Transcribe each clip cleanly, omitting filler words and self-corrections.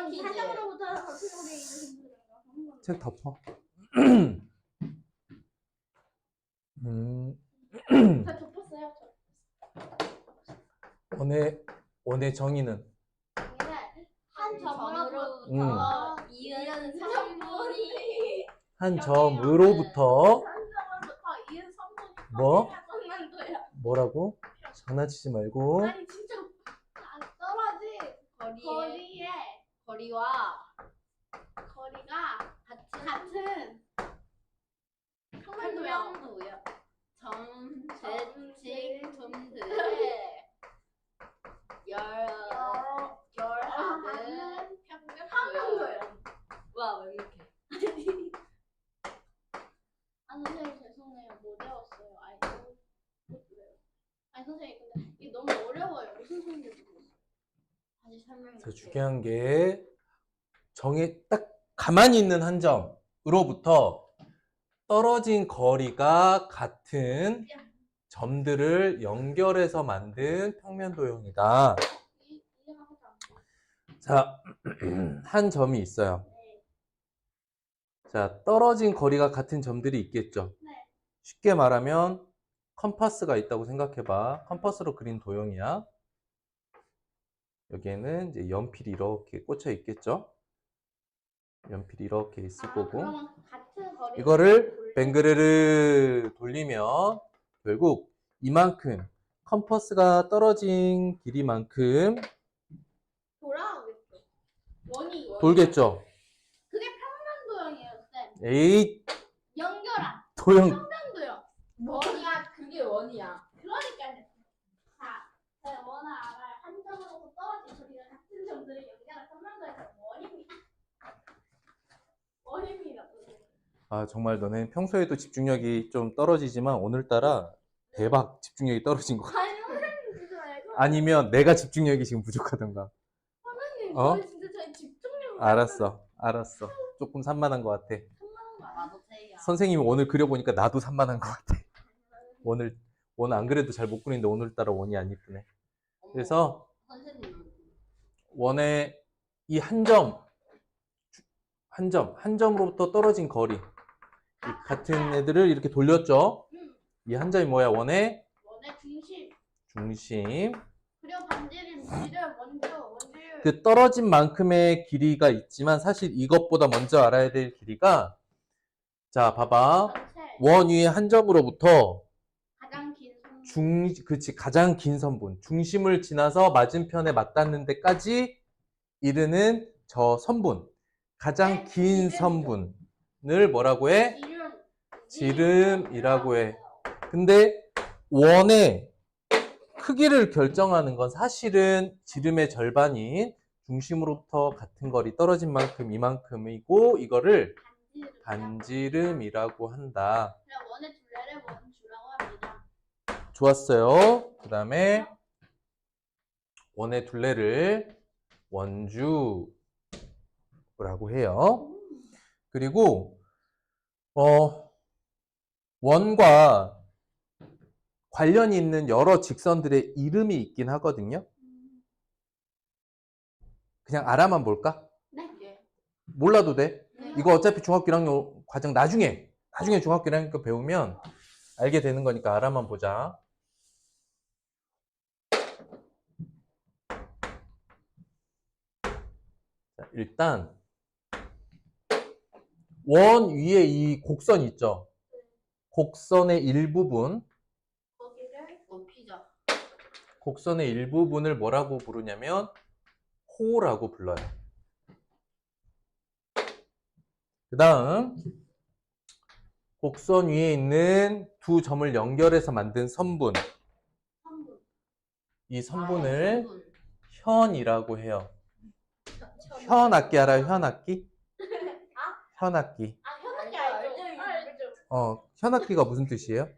퀴즈. 한 점으로부터 같은 거리 이루는 거. 책 덮어. 다 덮었어요. 원의 정의는 한 점으로부터 이은 3분이 한 점으로부터 한 점으로부터 이은 3분이 뭐? 만도야. 뭐라고? 장난치지 말고. 아니 진짜 안 떨어지. 거리와 거리가 같은 평면도요. 평면도요. 재직 점들의 열하는 평면도요. 와, 왜 이렇게? 아 선생님 죄송해요. 못 외웠어요. 아니 선생님 근데 이게 너무 어려워요. 무슨 소리인지 모르겠어요. 다시 설명해 자, 주세요. 중요한 게 정에 딱 가만히 있는 한 점으로부터 떨어진 거리가 같은 점들을 연결해서 만든 평면도형이다. 이해가 하지 않아요. 자, 한 점이 있어요. 네. 자, 떨어진 거리가 같은 점들이 있겠죠. 네. 쉽게 말하면 컴파스가 있다고 생각해봐. 컴파스로 그린 도형이야. 여기에는 이제 연필이 이렇게 꽂혀 있겠죠. 연필이 이렇게 있을 거고. 그러면 같은 거리 이거를 뱅그르르 돌리면 결국 이만큼 컴퍼스가 떨어진 길이만큼 돌아오겠죠. 원이 돌겠죠. 그게 평면도형이에요, 쌤. 에이, 연결한 도형. 평면도형. 원이야, 그게 원이야. 그러니까요. 자, 원을 알아요. 한 점으로부터 떨어진 거리가 같은 점들을 연결한 평면도형은 원입니다. 원입니다. 아, 정말 너네 평소에도 집중력이 좀 떨어지지만 오늘따라 대박 집중력이 떨어진 것 같아. 아니 선생님 진짜 말고. 아니면 내가 집중력이 지금 부족하던가. 선생님 어? 저 진짜 저희 집중력. 알았어. 조금 산만한 것 같아. 나도 세요. 선생님이 오늘 그려보니까 나도 산만한 것 같아. 오늘 안 그래도 잘 못 그리는데 오늘따라 원이 안 이쁘네. 그래서 선생님. 원의 이 한 점으로부터 떨어진 거리. 이 같은 애들을 이렇게 돌렸죠. 이 한 점이 뭐야? 원의 중심. 그리고 반지를 원주. 그 떨어진 만큼의 길이가 있지만 사실 이것보다 먼저 알아야 될 길이가 자, 봐봐. 전체 원 위에 한 점으로부터 가장 긴 선. 그치, 가장 긴 선분. 중심을 지나서 맞은편에 맞닿는 데까지 이르는 저 선분. 가장 긴 선분을 뭐라고 해? 지름이라고 해. 근데 원의 크기를 결정하는 건 사실은 지름의 절반인 중심으로부터 같은 거리 떨어진 만큼 이만큼이고 이거를 반지름이라고 한다. 원의 둘레를 원주라고 합니다. 좋았어요. 그 다음에 원의 둘레를 원주라고 해요. 그리고 원과 관련이 있는 여러 직선들의 이름이 있긴 하거든요. 그냥 알아만 볼까? 네. 몰라도 돼. 이거 어차피 중학교 1학년 과정 나중에 중학교 1학년 거 배우면 알게 되는 거니까 알아만 보자. 자, 일단 원 위에 이 곡선 있죠? 곡선의 일부분, 거기를 높이죠. 곡선의 일부분을 뭐라고 부르냐면 호라고 불러요. 그 다음 곡선 위에 있는 두 점을 연결해서 만든 선분, 선분. 이 선분을 현이라고 해요. 현악기 알아요? 현악기? 현악기. 현악기 알죠? 현악기가 무슨 뜻이에요?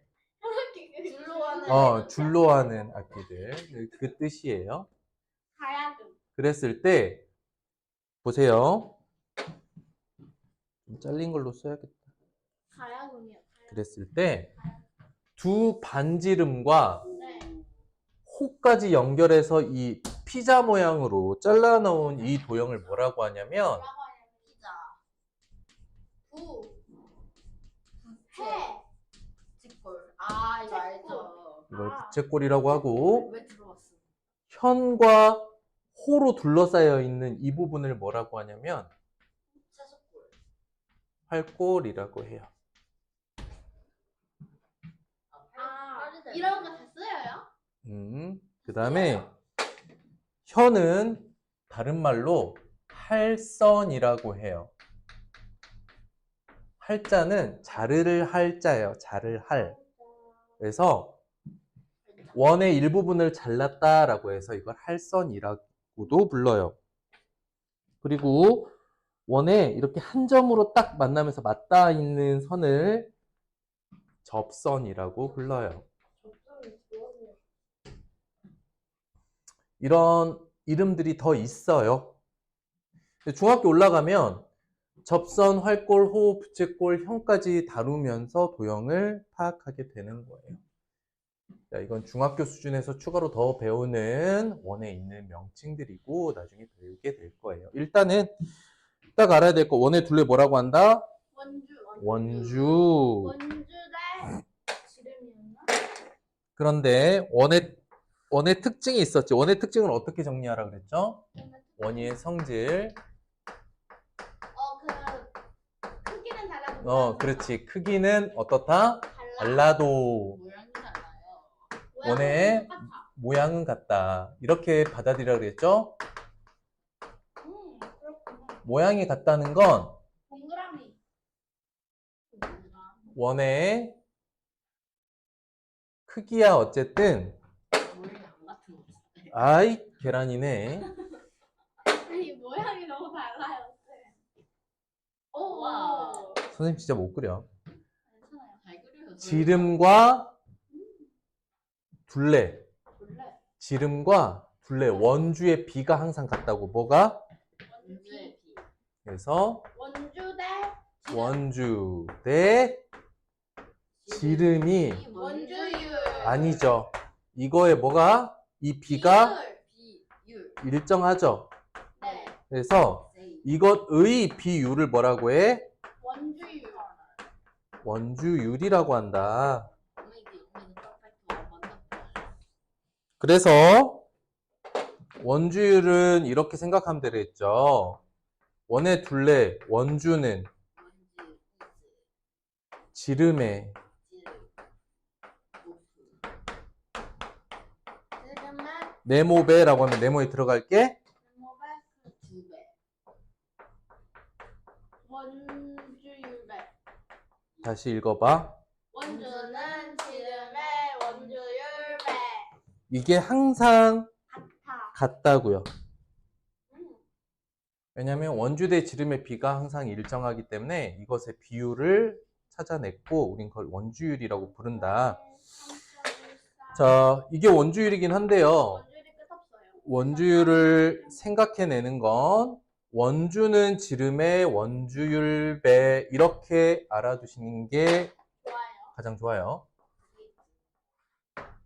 현악기 줄로 하는. 줄로 하는 악기들. 그 뜻이에요. 가야금. 그랬을 때, 보세요. 좀 잘린 걸로 써야겠다. 가야금이요. 그랬을 때, 두 반지름과 네. 호까지 연결해서 이 피자 모양으로 잘라 놓은 이 도형을 뭐라고 하냐면 뭐라고 하냐면 피자. 부, 해. 직골. 아, 이거 알죠. 이걸 아. 부채꼴이라고 하고 왜 들어봤어? 현과 호로 둘러싸여 있는 이 부분을 뭐라고 하냐면 채소골. 활골이라고 해요. 아, 이런 거 다 쓰여요? 그 다음에 현은 다른 말로 할선이라고 해요. 할자는 자르를 할자예요. 자를 할. 그래서 원의 일부분을 잘랐다라고 해서 이걸 할선이라고도 불러요. 그리고 원에 이렇게 한 점으로 딱 만나면서 맞닿아 있는 선을 접선이라고 불러요. 이런 이름들이 더 있어요. 중학교 올라가면 접선, 활골, 호, 부채꼴, 현까지 다루면서 도형을 파악하게 되는 거예요. 자, 이건 중학교 수준에서 추가로 더 배우는 원에 있는 명칭들이고 나중에 배우게 될 거예요. 일단은 딱 알아야 될 거 원의 둘레 뭐라고 한다? 원주. 원주 대 지름이었나? 그런데 원의 특징이 있었지. 원의 특징을 어떻게 정리하라 그랬죠? 원위의 성질. 그 크기는 달라. 그렇지. 크기는 어떻다? 달라도 모양이 달라요. 원의 똑같아. 모양은 같다. 이렇게 받아들이라 그랬죠? 그렇구나. 모양이 같다는 건 동그라미. 원의 크기야 어쨌든 모양이 안 같은 거 같은데. 아이 계란이네. 아니 모양이 너무 달라요. 오. 와. 선생님 진짜 못 그려. 괜찮아요. 잘 그려요. 지름과 둘레. 원래 지름과 둘레. 원주의 비가 항상 같다고. 뭐가? 원주의 비. 그래서 원주 대 원주 대 지름이 원주율. 아니죠. 이거에 뭐가? 이 비가 비율. 일정하죠. 네. 그래서 세이. 이것의 비율을 뭐라고 해? 원주율. 원주율이라고 한다. 오메기 퍼펙트 원더. 그래서 원주율은 이렇게 생각하면 되겠죠. 원의 둘레, 원주는 원주 이즈. 지름의 지름. 오프. 지름은 네모배라고 하면 네모에 들어갈게. 뭐배? 두 배. 원주율배. 다시 읽어봐. 원주는 지름의 원주율배. 이게 항상 같아. 같다고요. 음. 왜냐하면 원주 대 지름의 비가 항상 일정하기 때문에 이것의 비율을 찾아냈고 우린 그걸 원주율이라고 부른다. 자, 이게 원주율이긴 한데요. 원주율이 끝없어요. 원주율을 생각해내는 건 원주는 지름의 원주율배 이렇게 알아두시는 게 좋아요. 가장 좋아요.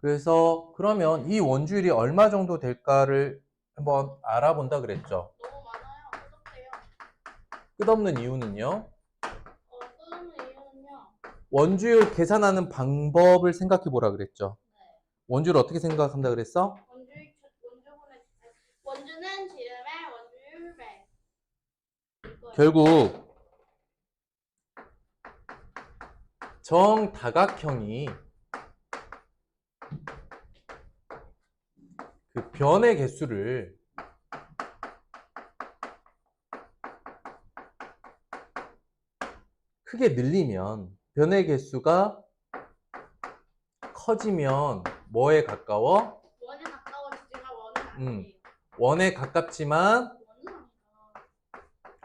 그래서 그러면 이 원주율이 얼마 정도 될까를 한번 알아본다 그랬죠. 너무 많아요. 끝없대요. 끝없는 이유는요. 끝없는 이유는요. 원주율 계산하는 방법을 생각해 보라 그랬죠. 원주율 어떻게 생각한다 그랬어? 원주는 지름의 원주율배. 이거예요. 결국 정다각형이 그 변의 개수를 크게 늘리면 변의 개수가 커지면 뭐에 가까워? 원에 가까워지지만 원은 음. 아니에요. 원에 가깝지만 원은 아니다.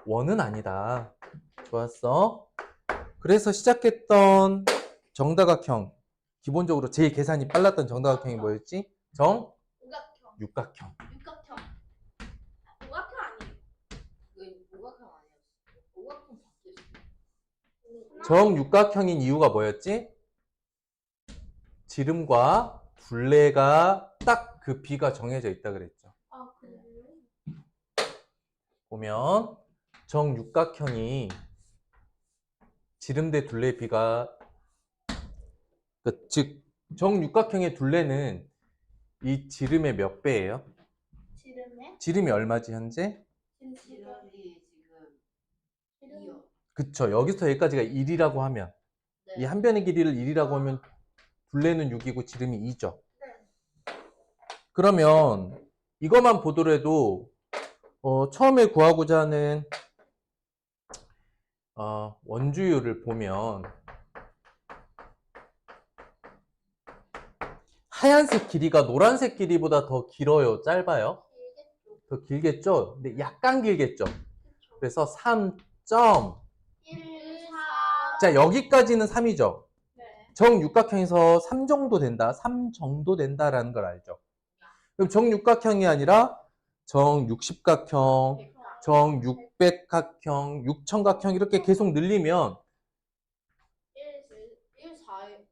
원은 아니다. 좋았어. 그래서 시작했던 정다각형, 기본적으로 제일 계산이 빨랐던 정다각형이 뭐였지? 우각형. 육각형. 육각형. 우각형 아니에요. 그 오각형 아니었어. 오각형 바뀌었어. 정육각형인 이유가 뭐였지? 지름과 둘레가 딱 그 비가 정해져 있다 그랬죠. 아 보면 정육각형이 지름대 둘레 비가 즉 정육각형의 둘레는 이 지름의 몇 배예요? 지름에? 지름이 얼마지 현재? 지름. 지름이 지금 지름. 2요. 그쵸. 여기서 여기까지가 1이라고 하면 이 네. 한 변의 길이를 1이라고 하면 둘레는 6이고 지름이 2죠. 네. 그러면 이것만 보더라도 처음에 구하고자 하는 원주율을 보면 하얀색 길이가 노란색 길이보다 더 길어요? 짧아요? 길겠죠. 더 길겠죠? 근데 약간 길겠죠? 그쵸. 그래서 3. 1, 4. 자, 여기까지는 3이죠? 네. 정육각형에서 3 정도 된다, 3 정도 된다라는 걸 알죠? 그럼 정육각형이 아니라 정육십각형, 정육백각형, 육천각형 이렇게 계속 늘리면 1, 4에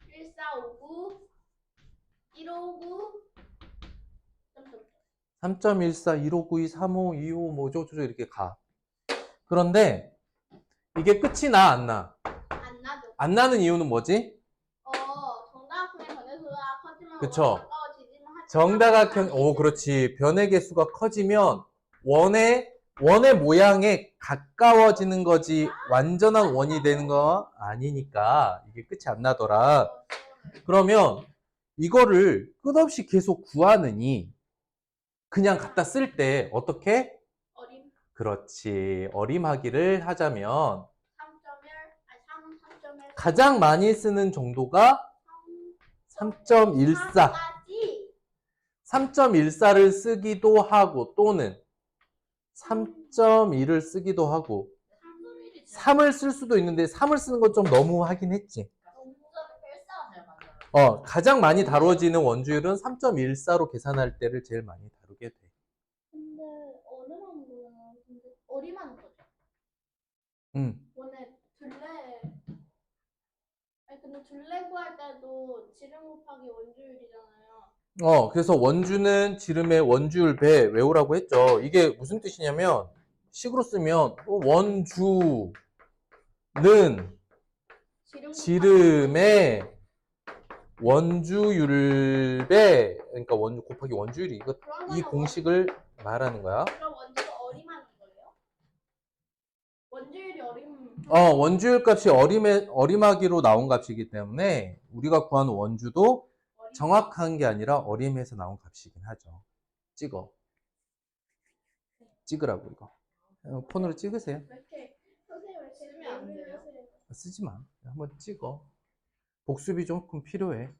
1, 4, 5, 9, 1, 5, 9. 3.14, 1592, 35, 25, 뭐 어쩌고저쩌고 이렇게 가. 그런데 이게 끝이 나, 안 나? 안 나죠. 안 나는 이유는 뭐지? 정다각형의 변의 수가 커지면 그쵸. 가까워지지만 정다각형, 그렇지. 변의 개수가 커지면 원의 모양에 가까워지는 거지 완전한 원이 되는 거 아니니까 이게 끝이 안 나더라. 그러면 이거를 끝없이 계속 구하느니 그냥 갖다 쓸 때 어떻게? 어림 그렇지. 어림하기를 하자면 3.1, 아니 3.1 가장 많이 쓰는 정도가 3.14. 3.14를 쓰기도 하고 또는 3.1을 쓰기도 하고 3을 쓸 수도 있는데 3을 쓰는 건 좀 너무 하긴 했지. 가장 많이 다뤄지는 원주율은 3.14로 계산할 때를 제일 많이 다루게 돼. 근데 어림하는 거잖아. 근데 어림하는 거죠. 원래 둘레 아니 근데 둘레 구할 때도 지름 곱하기 원주율이잖아요. 그래서 원주는 지름의 원주율 배 외우라고 했죠. 이게 무슨 뜻이냐면 식으로 쓰면 원주는 지름의 원주율 배, 그러니까 원주 곱하기 원주율이 이 공식을 말하는 거야. 그럼 원주가 어림하는 거예요? 원주율이 어림. 원주율 값이 어림하기로 나온 값이기 때문에 우리가 구하는 원주도 정확한 게 아니라 어림해서 나온 값이긴 하죠. 찍으라고 이거. 폰으로 찍으세요. 이렇게 선생님 왜 쓰면 안 돼요? 쓰지 마. 한번 찍어. 복습이 조금 필요해.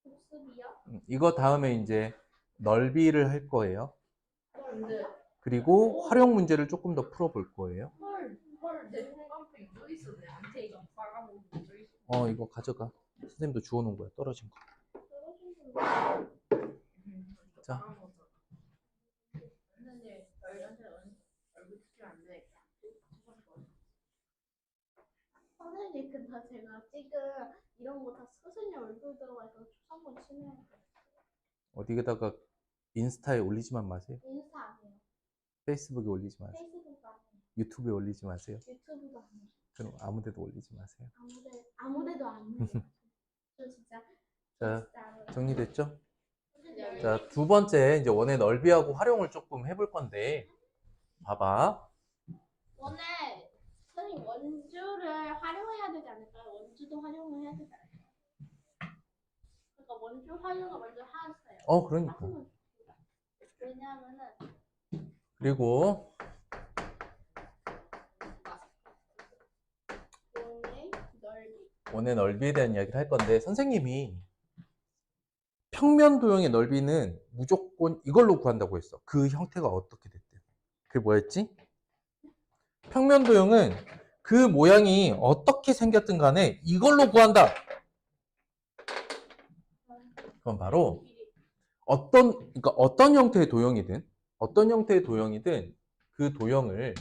복습이요? 이거 다음에 이제 넓이를 할 거예요. 근데 그리고 활용 문제를 조금 더 풀어볼 거예요. 내 형광펜 또 있었네. 안테이가 빨간 거 또 있어. 이거 가져가. 선생님도 주워놓은 거야. 떨어진 거. 자. 선생님 빨간색 얼굴 찍안 돼. 선생님 근데 제가 지금 이런 거 다 선생님 얼굴 들어가 있어서 한번 치면 어디에다가 인스타에 올리지만 마세요. 인스타 아니에요. 페이스북에 올리지 마세요. 페이스북도 아니에요. 유튜브에 올리지 마세요. 유튜브도 아니에요. 그럼 아무데도 올리지 마세요. 아무데도 안 해요. 저 진짜 자, 진짜로. 정리됐죠? 선생님, 자, 두 번째 이제 원의 넓이하고 활용을 조금 해볼 건데 봐봐. 원래 선생님 원주를 활용해야 되지 않을까요? 원주도 활용을 해야 되지 않을까요? 그러니까 원주 활용을 먼저 하세요. 그러니까. 하시면 좋습니다. 왜냐하면은 그리고 원의 넓이. 원의 넓이에 대한 이야기를 할 건데 선생님이 평면 도형의 넓이는 무조건 이걸로 구한다고 했어. 그 형태가 어떻게 됐대? 그게 뭐였지? 평면 도형은 그 모양이 어떻게 생겼든 간에 이걸로 구한다. 그건 바로 그러니까 어떤 형태의 도형이든 그 도형을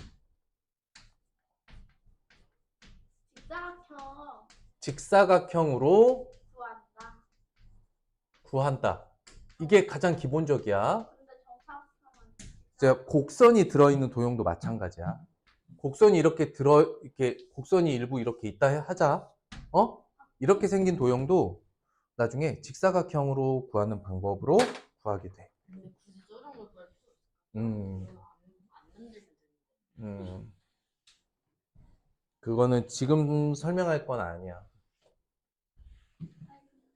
직사각형으로 구한다. 이게 가장 기본적이야. 근데 정사각형은 자, 곡선이 들어있는 도형도 마찬가지야. 곡선이 곡선이 일부 이렇게 있다 하자. 이렇게 생긴 도형도 나중에 직사각형으로 구하는 방법으로 구하게 돼. 근데 굳이 저런 걸 구할 필요 없어. 음, 안 만들면 음. 그거는 지금 설명할 건 아니야.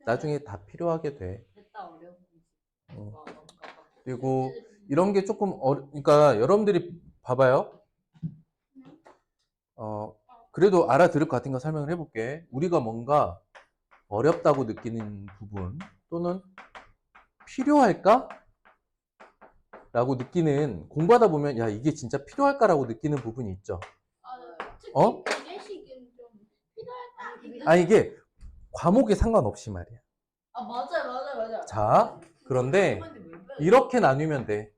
나중에 다 필요하게 돼. 됐다 어려운 음. 거. 그리고 이런 게 조금 그러니까 여러분들이 봐봐요. 그래도 알아들을 것 같은 거 설명을 해볼게. 우리가 뭔가 어렵다고 느끼는 부분 또는 필요할까? 라고 느끼는, 공부하다 보면 야 이게 진짜 필요할까라고 느끼는 부분이 있죠. 특히 어? 기계식은 좀 필요할까? 아 이게 과목에 상관없이 말이야. 아 맞아요. 자, 그런데 이렇게 나누면 돼.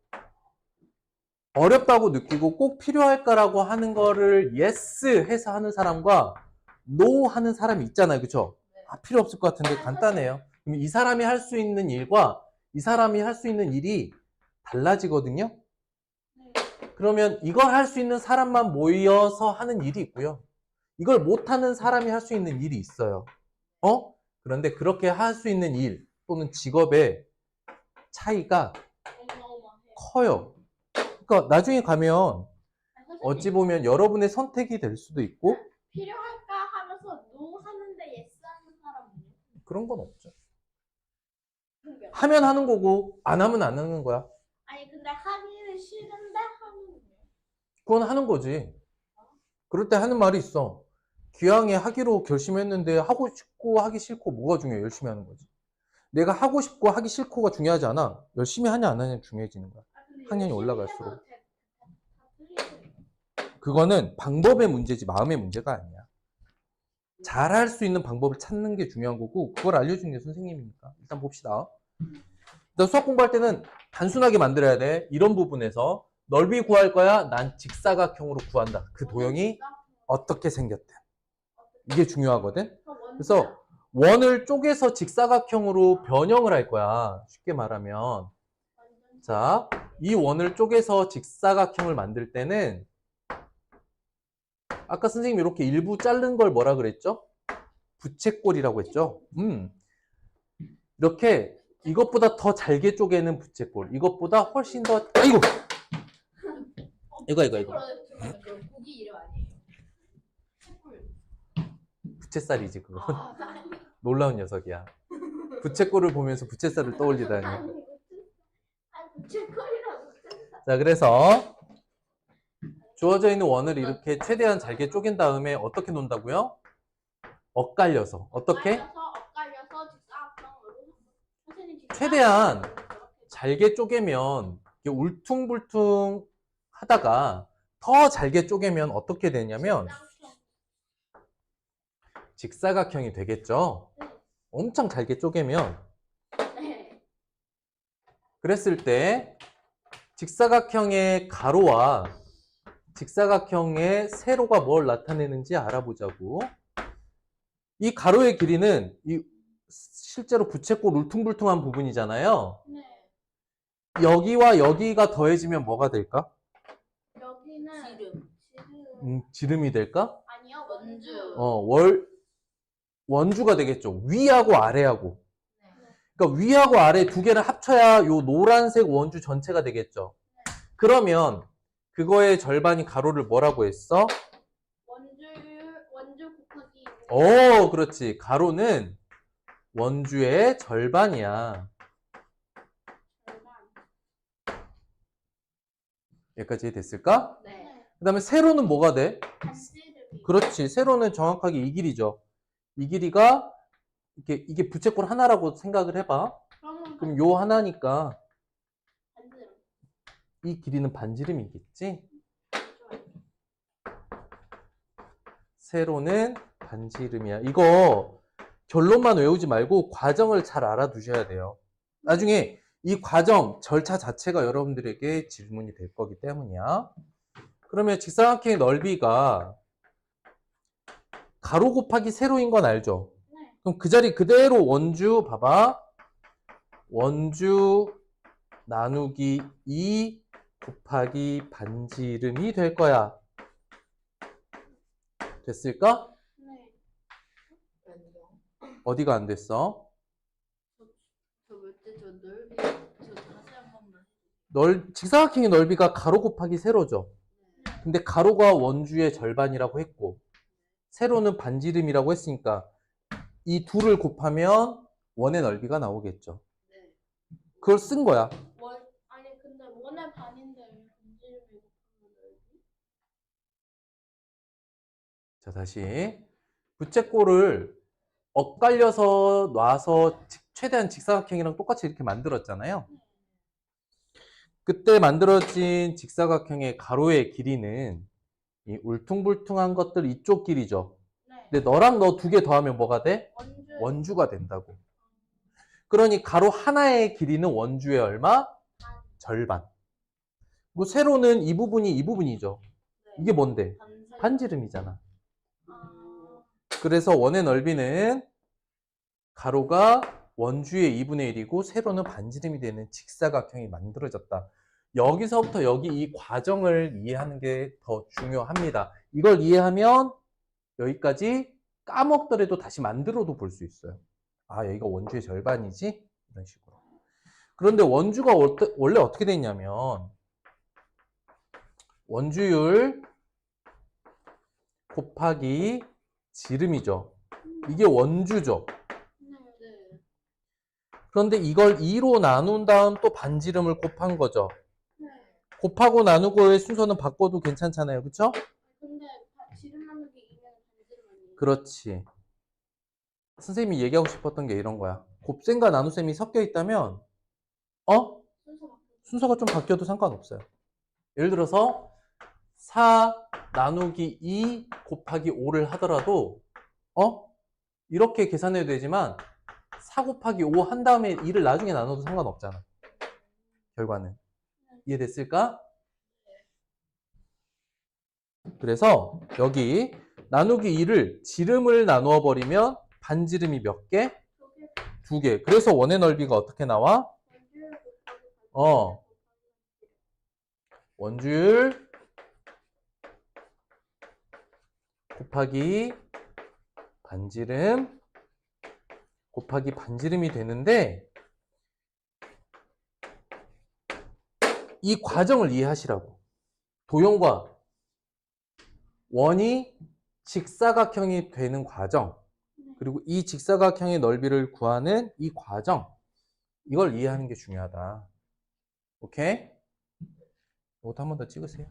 어렵다고 느끼고 꼭 필요할까라고 하는 거를 yes 해서 하는 사람과 no 하는 사람이 있잖아요. 그쵸? 아, 필요 없을 것 같은데 간단해요. 그럼 이 사람이 할 수 있는 일과 이 사람이 할 수 있는 일이 달라지거든요. 그러면 이걸 할 수 있는 사람만 모여서 하는 일이 있고요. 이걸 못하는 사람이 할 수 있는 일이 있어요. 그런데 그렇게 할 수 있는 일 또는 직업의 차이가 어마어마해. 커요. 그러니까 나중에 가면 선생님, 어찌 보면 여러분의 선택이 될 수도 있고 필요할까 하면서 no 하는데 yes 하는 사람은요? 그런 건 없죠. 그게 하면 하는 거고 안 하면 안 하는 거야. 아니 근데 하기는 싫은데 하는데 그건 하는 거지. 그럴 때 하는 말이 있어. 기왕에 하기로 결심했는데 하고 싶고 하기 싫고 뭐가 중요해? 열심히 하는 거지. 내가 하고 싶고 하기 싫고가 중요하지 않아. 열심히 하냐 안 하냐 중요해지는 거야. 근데 학년이 열심히 올라갈수록. 해도 다 틀리죠. 그거는 방법의 문제지 마음의 문제가 아니야. 잘할 수 있는 방법을 찾는 게 중요한 거고 그걸 알려주는 게 선생님이니까. 일단 봅시다. 일단 수학 공부할 때는 단순하게 만들어야 돼. 이런 부분에서 넓이 구할 거야. 난 직사각형으로 구한다. 그 도형이 어떻게 생겼대. 이게 중요하거든. 그래서 원을 쪼개서 직사각형으로 변형을 할 거야. 쉽게 말하면. 자, 이 원을 쪼개서 직사각형을 만들 때는 아까 선생님이 이렇게 일부 자른 걸 뭐라 그랬죠? 부채꼴이라고 했죠? 이렇게 이것보다 더 잘게 쪼개는 부채꼴. 이것보다 훨씬 더 아이고! 이거. 그 고기 이름 아니에요? 횃불. 부채살이지 그거. 아, 놀라운 녀석이야. 부채꼴을 보면서 부채살을 떠올리다니. 부채꼴이라고. 자, 그래서 주어져 있는 원을 이렇게 최대한 잘게 쪼갠 다음에 어떻게 놓는다고요? 엇갈려서. 어떻게? 엇갈려서 직사각형으로. 선생님 직사각형으로 최대한 이렇게 잘게 쪼개면 이게 울퉁불퉁 하다가 더 잘게 쪼개면 어떻게 되냐면 직사각형이 되겠죠. 엄청 잘게 쪼개면 네. 그랬을 때 직사각형의 가로와 직사각형의 세로가 뭘 나타내는지 알아보자고. 이 가로의 길이는 실제로 부채꼴 울퉁불퉁한 부분이잖아요. 네. 여기와 여기가 더해지면 뭐가 될까? 여기는 지름. 지름이 될까? 아니요 원주. 원주가 되겠죠. 위하고 아래하고. 네. 그러니까 위하고 아래 두 개를 합쳐야 요 노란색 원주 전체가 되겠죠. 그러면 그거의 절반이 가로를 뭐라고 했어? 원주 곱하기 그렇지. 가로는 원주의 절반이야. 절반. 여기까지 됐을까? 네. 그 다음에 세로는 뭐가 돼? 반지름이. 그렇지. 세로는 정확하게 이 길이죠. 이 길이가 이게 부채꼴 하나라고 생각을 해봐. 그럼 요 하나니까 반지름. 이 길이는 반지름이겠지? 세로는 반지름이야. 이거 결론만 외우지 말고 과정을 잘 알아두셔야 돼요. 나중에 이 과정, 절차 자체가 여러분들에게 질문이 될 거기 때문이야. 그러면 직사각형의 넓이가 가로 곱하기 세로인 건 알죠? 네. 그럼 그 자리 그대로 원주 봐봐. 원주 나누기 2 곱하기 반지름이 될 거야. 됐을까? 네. 아니요. 어디가 안 됐어? 저 몇째 저 넓이 저 자세히 한 번만. 직사각형의 넓이가 가로 곱하기 세로죠. 근데 가로가 원주의 절반이라고 했고 세로는 반지름이라고 했으니까 이 둘을 곱하면 원의 넓이가 나오겠죠. 네. 그걸 쓴 거야. 아니 근데 원의 반인데 왜 반지름이 곱하면 넓이? 자, 다시 부채꼴을 엇갈려서 놔서 최대한 직사각형이랑 똑같이 이렇게 만들었잖아요. 그때 만들어진 직사각형의 가로의 길이는 이 울퉁불퉁한 것들 이쪽 길이죠. 네. 근데 너랑 너 두 개 더하면 뭐가 돼? 원주. 원주가 된다고. 그러니 가로 하나의 길이는 원주의 얼마? 절반. 뭐 세로는 이 부분이 이 부분이죠. 네. 이게 뭔데? 반사이. 반지름이잖아. 아. 그래서 원의 넓이는 가로가 원주의 2분의 1이고 세로는 반지름이 되는 직사각형이 만들어졌다. 여기서부터 여기 이 과정을 이해하는 게 더 중요합니다. 이걸 이해하면 여기까지 까먹더라도 다시 만들어도 볼 수 있어요. 아, 여기가 원주의 절반이지? 이런 식으로. 그런데 원주가 원래 어떻게 돼 있냐면 원주율 곱하기 지름이죠. 이게 원주죠. 네. 그런데 이걸 2로 나눈 다음 또 반지름을 곱한 거죠. 네. 곱하고 나누고의 순서는 바꿔도 괜찮잖아요. 그쵸? 근데 지름 나누기 2면 반지름 아니에요? 그렇지. 선생님이 얘기하고 싶었던 게 이런 거야. 곱셈과 나눗셈이 섞여 있다면 순서 바꾸고. 순서가 좀 바뀌어도 상관없어요. 예를 들어서 4 나누기 2 곱하기 5를 하더라도 이렇게 계산해도 되지만 4 곱하기 5 한 다음에 2를 나중에 나눠도 상관없잖아. 결과는. 이해됐을까? 그래서 여기 나누기 2를 지름을 나누어 버리면 반지름이 몇 개? 두 개. 2개. 그래서 원의 넓이가 어떻게 나와? 원주율 곱하기 반지름. 원주율 곱하기 반지름이 되는데 이 과정을 이해하시라고. 도형과 원이 직사각형이 되는 과정, 그리고 이 직사각형의 넓이를 구하는 이 과정, 이걸 이해하는 게 중요하다. 오케이? 이것도 한 번 더 찍으세요.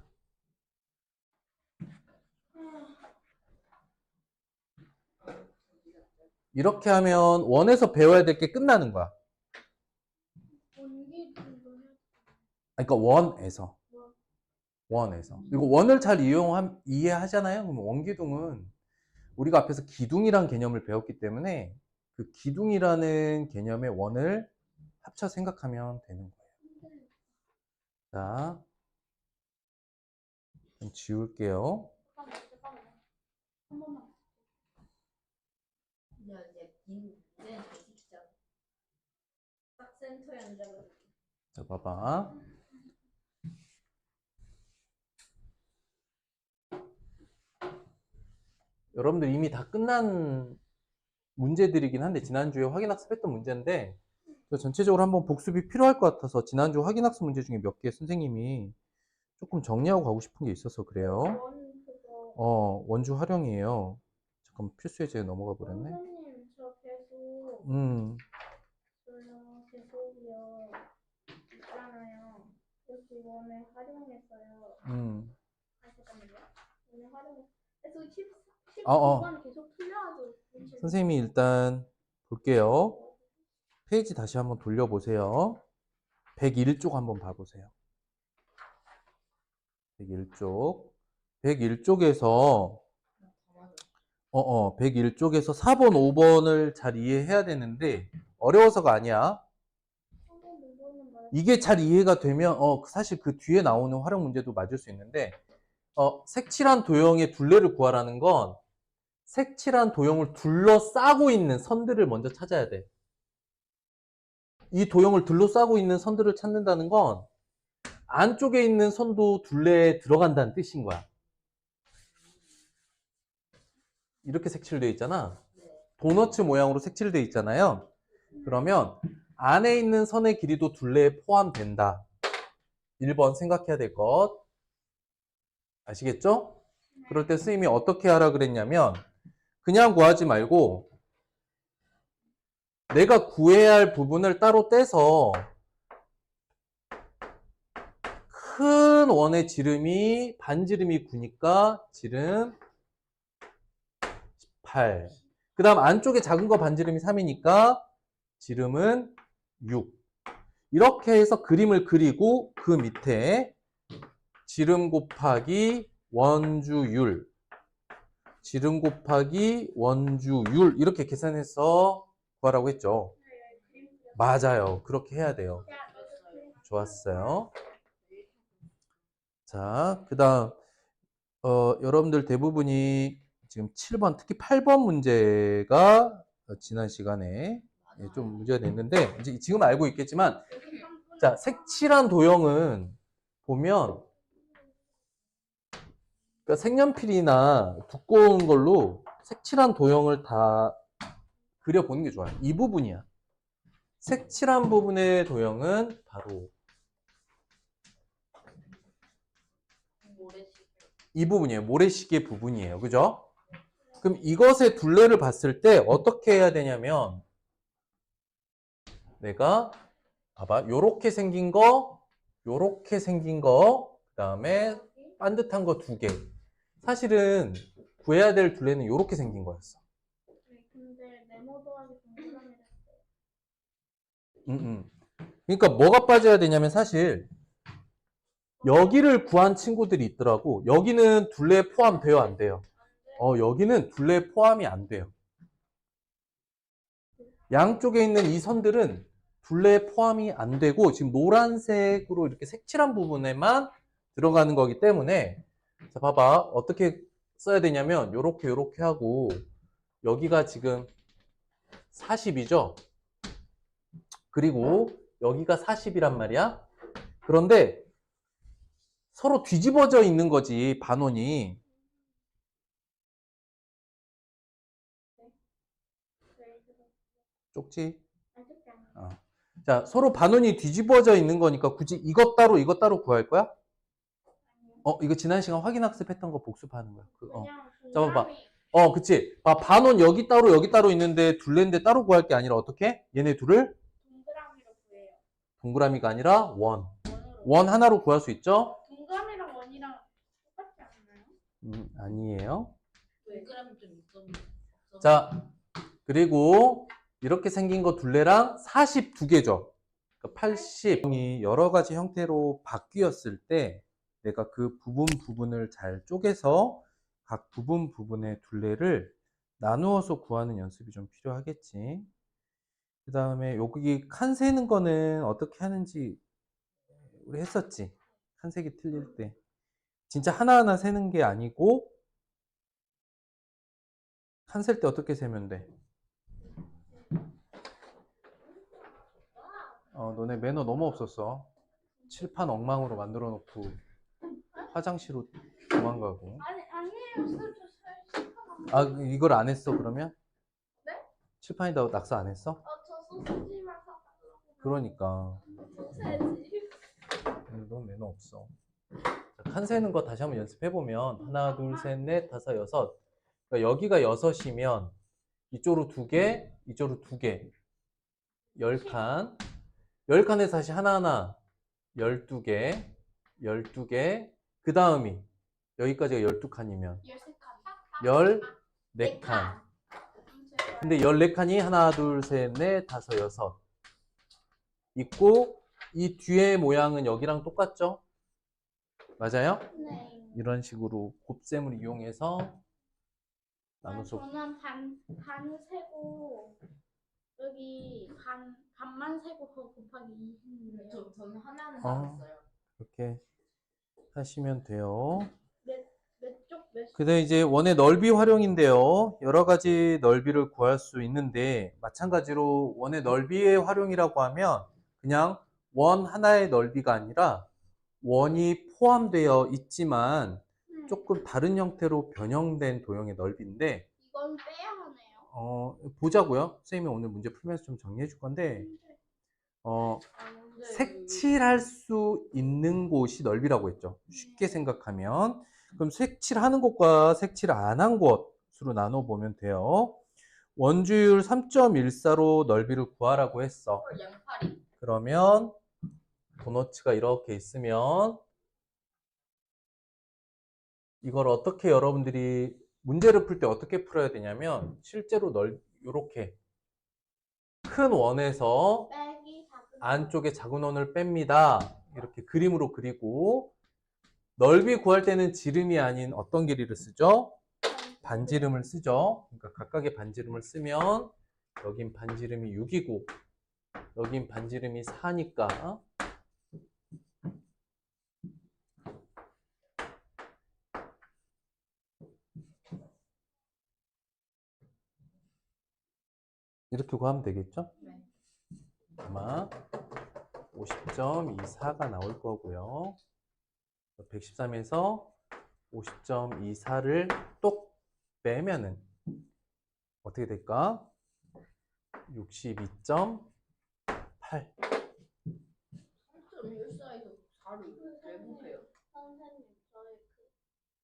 이렇게 하면 원에서 배워야 될 게 끝나는 거야. 원기둥도 해. 그러니까 원에서. 그리고 원을 잘 이해하잖아요. 그럼 원기둥은 우리가 앞에서 기둥이란 개념을 배웠기 때문에 그 기둥이라는 개념의 원을 합쳐 생각하면 되는 거예요. 자, 좀 지울게요. 잠깐만요. 한 번만. 그냥 이제 이제 진짜 딱 센터에 앉아가지고. 자, 봐봐. 여러분들 이미 다 끝난 문제들이긴 한데 지난주에 확인학습했던 문제인데 전체적으로 한번 복습이 필요할 것 같아서 지난주 확인학습 문제 중에 몇 개 선생님이 조금 정리하고 가고 싶은 게 있어서 그래요. 원 그거. 원주 활용이에요. 잠깐 필수 예제에 넘어가 버렸네. 선생님 저 계속 계속이요 있잖아요. 여기 원에 활용했어요. 아 잠깐만요. 원에 활용. 계속 19번 계속 틀려가지고. 선생님이 일단 볼게요. 페이지 다시 한번 돌려보세요. 101쪽 한번 봐보세요. 101쪽. 101쪽에서 101쪽에서 4번, 5번을 잘 이해해야 되는데 어려워서가 아니야. 이게 잘 이해가 되면 사실 그 뒤에 나오는 활용 문제도 맞을 수 있는데 색칠한 도형의 둘레를 구하라는 건 색칠한 도형을 둘러싸고 있는 선들을 먼저 찾아야 돼. 이 도형을 둘러싸고 있는 선들을 찾는다는 건 안쪽에 있는 선도 둘레에 들어간다는 뜻인 거야. 이렇게 색칠되어 있잖아. 도너츠 모양으로 색칠되어 있잖아요. 그러면 안에 있는 선의 길이도 둘레에 포함된다. 1번 생각해야 될 것. 아시겠죠? 그럴 때 선생님이 어떻게 하라 그랬냐면 그냥 구하지 말고 내가 구해야 할 부분을 따로 떼서 큰 원의 지름이 반지름이 9니까 지름 18. 그 다음 안쪽에 작은 거 반지름이 3이니까 지름은 6. 이렇게 해서 그림을 그리고 그 밑에 지름 곱하기 원주율, 지름 곱하기 원주율 이렇게 계산해서 구하라고 했죠. 맞아요. 그렇게 해야 돼요. 좋았어요. 자, 그 다음 여러분들 대부분이 지금 7번, 특히 8번 문제가 지난 시간에 좀 문제가 됐는데 이제 지금 알고 있겠지만 자, 색칠한 도형은 보면 그러니까 색연필이나 두꺼운 걸로 색칠한 도형을 다 그려보는 게 좋아요. 이 부분이야. 색칠한 부분의 도형은 바로 이 부분이에요. 모래시계 부분이에요. 그죠? 그럼 이것의 둘레를 봤을 때 어떻게 해야 되냐면 내가 봐봐. 요렇게 생긴 거, 요렇게 생긴 거, 그 다음에 반듯한 거 2개. 사실은 구해야 될 둘레는 요렇게 생긴 거였어. 근데 네모 더하기 동그라미 그러니까 뭐가 빠져야 되냐면 사실 여기를 구한 친구들이 있더라고. 여기는 둘레에 포함돼요, 안 돼요? 여기는 둘레에 포함이 안 돼요. 양쪽에 있는 이 선들은 둘레에 포함이 안 되고 지금 노란색으로 이렇게 색칠한 부분에만 들어가는 거기 때문에 자 봐봐. 어떻게 써야 되냐면 요렇게 하고 여기가 지금 40이죠? 그리고 여기가 40이란 말이야. 그런데 서로 뒤집어져 있는 거지, 반원이. 쪽지? 자, 서로 반원이 뒤집어져 있는 거니까 굳이 이것 따로 구할 거야? 이거 지난 시간 확인학습했던 거 복습하는 거야. 잡아봐. 그치. 반원 여기 따로 있는데 둘레인데 따로 구할 게 아니라 어떻게? 얘네 둘을? 동그라미로 구해요. 동그라미가 아니라 원 하나로 구할 수 있죠? 동그라미랑 원이랑 똑같지 않나요? 아니에요. 동그라미 좀 있어. 자, 그리고 이렇게 생긴 거 둘레랑 42개죠. 그러니까 80이 여러 가지 형태로 바뀌었을 때 내가 그 부분을 잘 쪼개서 각 부분의 둘레를 나누어서 구하는 연습이 좀 필요하겠지. 그 다음에 여기 칸 세는 거는 어떻게 하는지 우리 했었지. 칸색이 틀릴 때. 진짜 하나하나 세는 게 아니고 칸 셀 때 어떻게 세면 돼? 너네 매너 너무 없었어. 칠판 엉망으로 만들어 놓고 화장실로 도망가고. 아니에요. 이걸 안 했어 그러면? 네? 칠판에다 낙서 안 했어? 저 소시지만 사달라고. 그러니까 소세지. 너무 매너 없어. 자, 칸 세는 거 다시 한번 연습해 보면 하나, 둘, 셋, 넷, 다섯, 여섯. 그러니까 여기가 6이면 이쪽으로 2개, 이쪽으로 2개. 10칸. 10칸에서 다시 하나하나 12개, 12개. 그 다음이 여기까지가 12칸이면 14칸. 근데 14칸이 하나, 둘, 셋, 넷, 다섯, 여섯 있고 이 뒤에 모양은 여기랑 똑같죠? 맞아요? 네. 이런 식으로 곱셈을 이용해서 나눠서 저는 반 세고 여기 반만 세고 그거 곱하기 2 했는데요. 저는 하나는 어. 알았어요. 이렇게 하시면 돼요. 몇 쪽? 그다음 이제 원의 넓이 활용인데요. 여러 가지 넓이를 구할 수 있는데 마찬가지로 원의 넓이의 활용이라고 하면 그냥 원 하나의 넓이가 아니라 원이 포함되어 있지만 조금 다른 형태로 변형된 도형의 넓이인데 이건 빼야 하네요. 보자고요. 선생님이 오늘 문제 풀면서 좀 정리해 줄 건데 근데 색칠할 수 있는 곳이 넓이라고 했죠. 쉽게 생각하면 그럼 색칠하는 곳과 색칠 안 한 곳으로 나눠 보면 돼요. 원주율 3.14로 넓이를 구하라고 했어. 양파리. 그러면 도너츠가 이렇게 있으면 이걸 어떻게 여러분들이 문제를 풀 때 어떻게 풀어야 되냐면 실제로 이렇게 큰 원에서 빼기 작은 안쪽에 작은 원을 뺍니다. 이렇게 그림으로 그리고 넓이 구할 때는 지름이 아닌 어떤 길이를 쓰죠? 반지름을 쓰죠. 그러니까 각각의 반지름을 쓰면 여긴 반지름이 6이고 여긴 반지름이 4니까 이렇게 구하면 되겠죠? 네. 아마 50.24가 나올 거고요. 113에서 50.24를 똑 빼면은 어떻게 될까? 62.8. 3.14에서 4를 내보세요. 선생님, 저희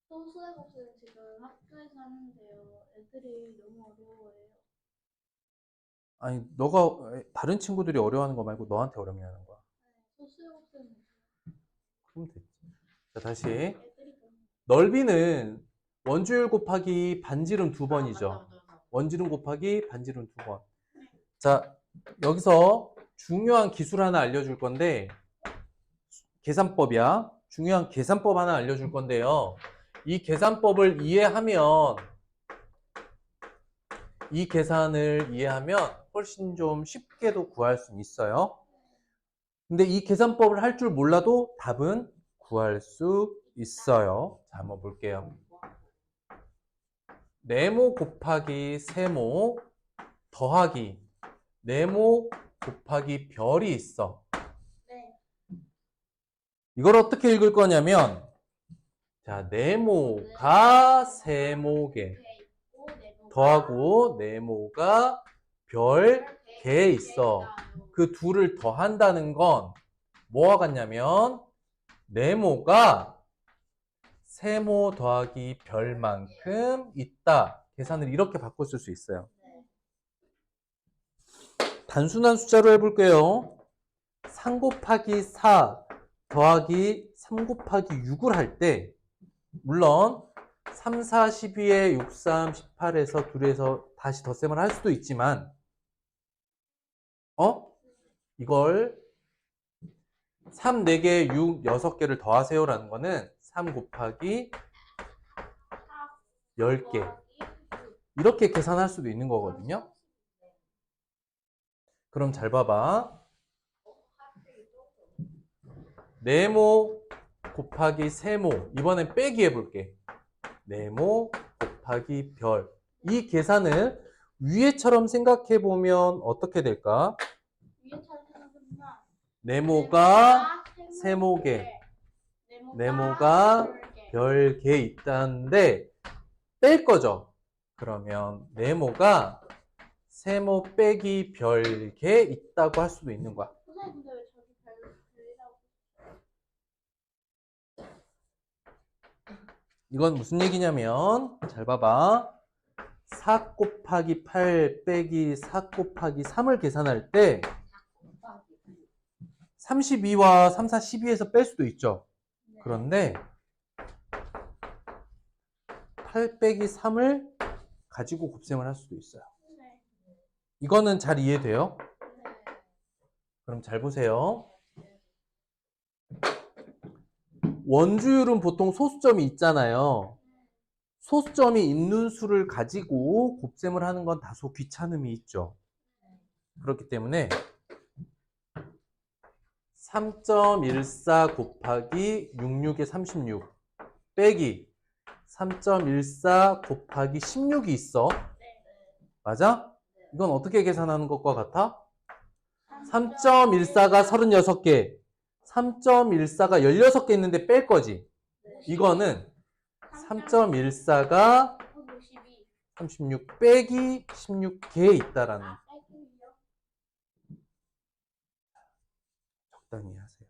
소수의 곱셈 지금 학교에서 하는데요. 애들이 너무 어려워해요. 아니, 너가 다른 친구들이 어려워하는 거 말고 너한테 어렵냐는 거야. 소수의 곱셈 그럼 됐지. 자, 다시. 애들이 너무 넓이는 원주율 곱하기 반지름 2번이죠. 맞아. 원지름 곱하기 반지름 2번. 자, 여기서 중요한 기술 하나 알려줄 건데, 계산법이야. 중요한 계산법 하나 알려줄 건데요. 이 계산법을 이해하면, 이 계산을 이해하면 훨씬 좀 쉽게도 구할 수 있어요. 근데 이 계산법을 할 줄 몰라도 답은 구할 수 있어요. 자, 한번 볼게요. 네모 곱하기 세모 더하기 네모 곱하기 별이 있어. 네. 이걸 어떻게 읽을 거냐면, 자, 네모가 세모개 더하고 네모가 별 개에 있어. 그 둘을 더한다는 건 뭐와 같냐면 네모가 세모 더하기 별만큼 있다. 계산을 이렇게 바꿔 쓸 수 있어요. 단순한 숫자로 해볼게요. 3 곱하기 4 더하기 3 곱하기 6을 할 때 물론 3, 4, 12에 6, 3, 18에서 둘에서 다시 덧셈을 할 수도 있지만 이걸 3, 4개, 6, 6개를 더하세요 라는 거는 3 곱하기 10개 이렇게 계산할 수도 있는 거거든요. 그럼 잘 봐봐. 네모 곱하기 세모 이번엔 빼기 해볼게. 네모 곱하기 별. 이 계산을 위에처럼 생각해보면 어떻게 될까? 네모가 세모개, 네모가 별개 있다는데 뺄 거죠. 그러면 네모가 세모 빼기 별개 있다고 할 수도 있는 거야. 선생님, 근데 왜 저기 별이라고? 이건 무슨 얘기냐면 잘 봐봐. 4 곱하기 8 빼기 4 곱하기 3을 계산할 때 32와 3, 4, 12에서 뺄 수도 있죠. 그런데 8 빼기 3을 가지고 곱셈을 할 수도 있어요. 이거는 잘 이해돼요? 그럼 잘 보세요. 원주율은 보통 소수점이 있잖아요. 소수점이 있는 수를 가지고 곱셈을 하는 건 다소 귀찮음이 있죠. 그렇기 때문에 3.14 곱하기 66에 36 빼기 3.14 곱하기 16이 있어. 맞아? 이건 어떻게 계산하는 것과 같아? 3.14가 36개, 3.14가 16개 있는데 뺄 거지. 이거는 3.14가 52. 36 빼기 16개에 있다라는. 빼기요. 적당히 하세요.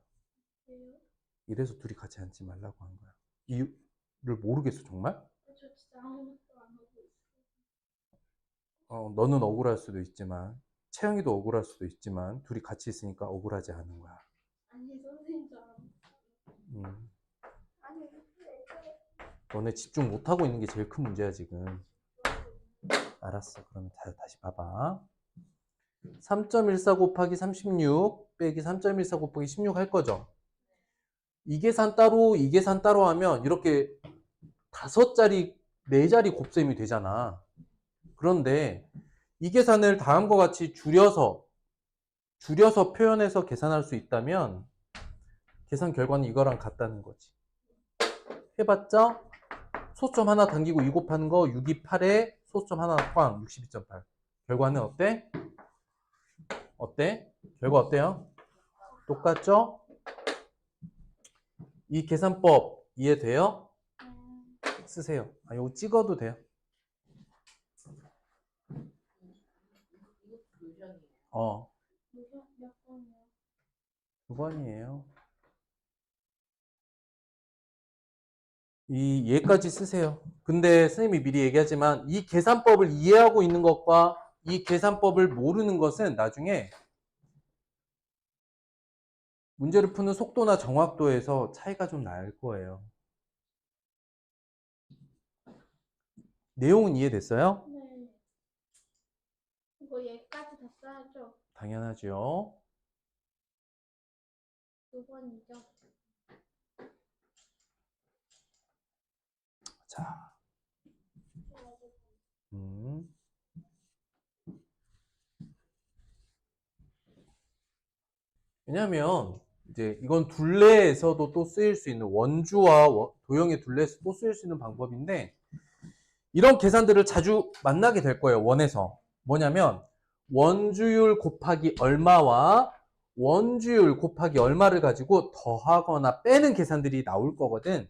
이래서 둘이 같이 앉지 말라고 한 거야. 이유를 모르겠어, 정말? 저 진짜 아무것도 안 하고 있어요. 너는 억울할 수도 있지만, 채영이도 억울할 수도 있지만, 둘이 같이 있으니까 억울하지 않은 거야. 아니 선생님 저 아니 너네 집중 못하고 있는 게 제일 큰 문제야, 지금. 알았어. 그러면 다시 봐봐. 3.14 곱하기 36 빼기 3.14 곱하기 16 할 거죠. 이 계산 따로, 이 계산 따로 하면 이렇게 5자리, 4자리 곱셈이 되잖아. 그런데 이 계산을 다음과 같이 줄여서 표현해서 계산할 수 있다면 계산 결과는 이거랑 같다는 거지. 해봤죠? 소점 하나 당기고 2 곱하는 거 6이 8에 소점 하나 꽝 62.8. 결과는 어때? 어때? 결과 어때요? 똑같죠? 이 계산법 이해돼요? 쓰세요. 이거 찍어도 돼요. 몇 번이요? 2번이에요. 이 얘까지 쓰세요. 근데 선생님이 미리 얘기하지만 이 계산법을 이해하고 있는 것과 이 계산법을 모르는 것은 나중에 문제를 푸는 속도나 정확도에서 차이가 좀 날 거예요. 내용은 이해됐어요? 네. 이거 얘까지 다 써야죠. 당연하죠. 2번이죠. 자, 왜냐면 이제 이건 둘레에서도 또 쓰일 수 있는 원주와 도형의 둘레에서 또 쓰일 수 있는 방법인데 이런 계산들을 자주 만나게 될 거예요. 원에서. 뭐냐면 원주율 곱하기 얼마와 원주율 곱하기 얼마를 가지고 더하거나 빼는 계산들이 나올 거거든.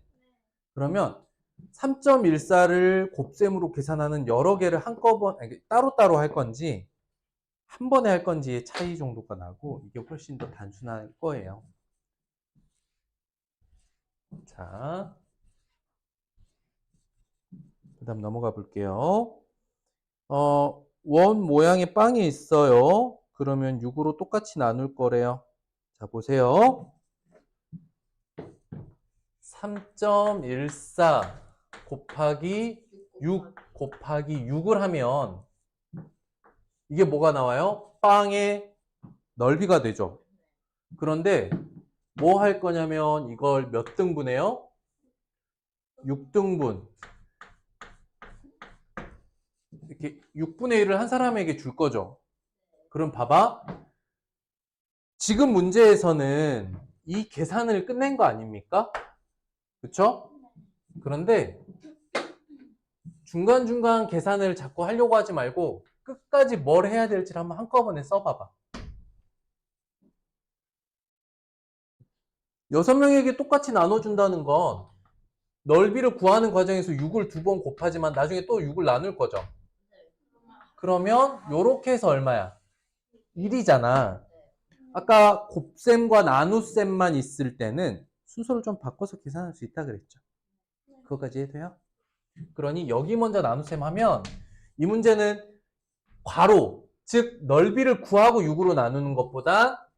그러면 3.14를 곱셈으로 계산하는 여러 개를 한꺼번에 따로따로 할 건지 한 번에 할 건지의 차이 정도가 나고 이게 훨씬 더 단순할 거예요. 자, 그 다음 넘어가 볼게요. 원 모양의 빵이 있어요. 그러면 6으로 똑같이 나눌 거래요. 자, 보세요. 3.14 곱하기 6 곱하기 6을 하면 이게 뭐가 나와요? 빵의 넓이가 되죠. 그런데 뭐 할 거냐면 이걸 몇 등분해요? 6등분. 이렇게 6분의 1을 한 사람에게 줄 거죠. 그럼 봐봐. 지금 문제에서는 이 계산을 끝낸 거 아닙니까? 그쵸? 그런데 중간중간 계산을 자꾸 하려고 하지 말고 끝까지 뭘 해야 될지를 한번 한꺼번에 써봐봐. 6명에게 똑같이 나눠준다는 건 넓이를 구하는 과정에서 6을 2번 곱하지만 나중에 또 6을 나눌 거죠. 그러면 요렇게 해서 얼마야? 1이잖아. 아까 곱셈과 나눗셈만 있을 때는 순서를 좀 바꿔서 계산할 수 있다 그랬죠. 그것까지 해도요? 그러니 여기 먼저 나눗셈 하면 이 문제는 괄호, 즉 넓이를 구하고 6으로 나누는 것보다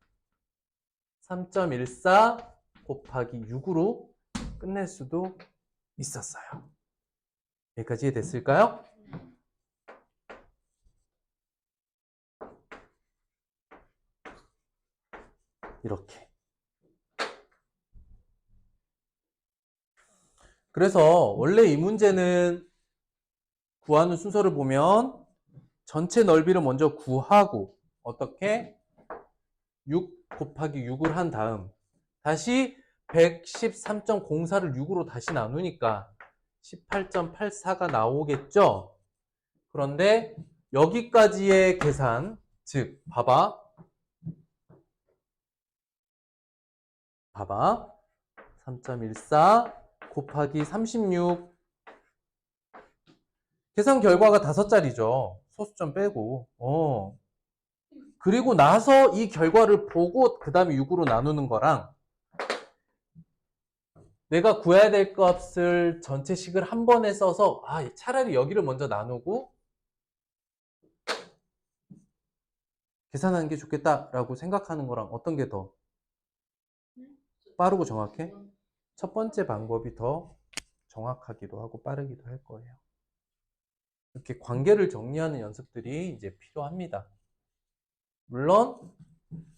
3.14 곱하기 6으로 끝낼 수도 있었어요. 여기까지 이해됐을까요? 이렇게. 그래서 원래 이 문제는 구하는 순서를 보면 전체 넓이를 먼저 구하고 어떻게? 6 곱하기 6을 한 다음 다시 113.04를 6으로 다시 나누니까 18.84가 나오겠죠? 그런데 여기까지의 계산, 즉 봐봐. 봐봐. 3.14 곱하기 36. 계산 결과가 5자리죠. 소수점 빼고. 그리고 나서 이 결과를 보고 그 다음에 6으로 나누는 거랑 내가 구해야 될 값을 전체식을 한 번에 써서 차라리 여기를 먼저 나누고 계산하는 게 좋겠다라고 생각하는 거랑 어떤 게 더 빠르고 정확해? 첫 번째 방법이 더 정확하기도 하고 빠르기도 할 거예요. 이렇게 관계를 정리하는 연습들이 이제 필요합니다. 물론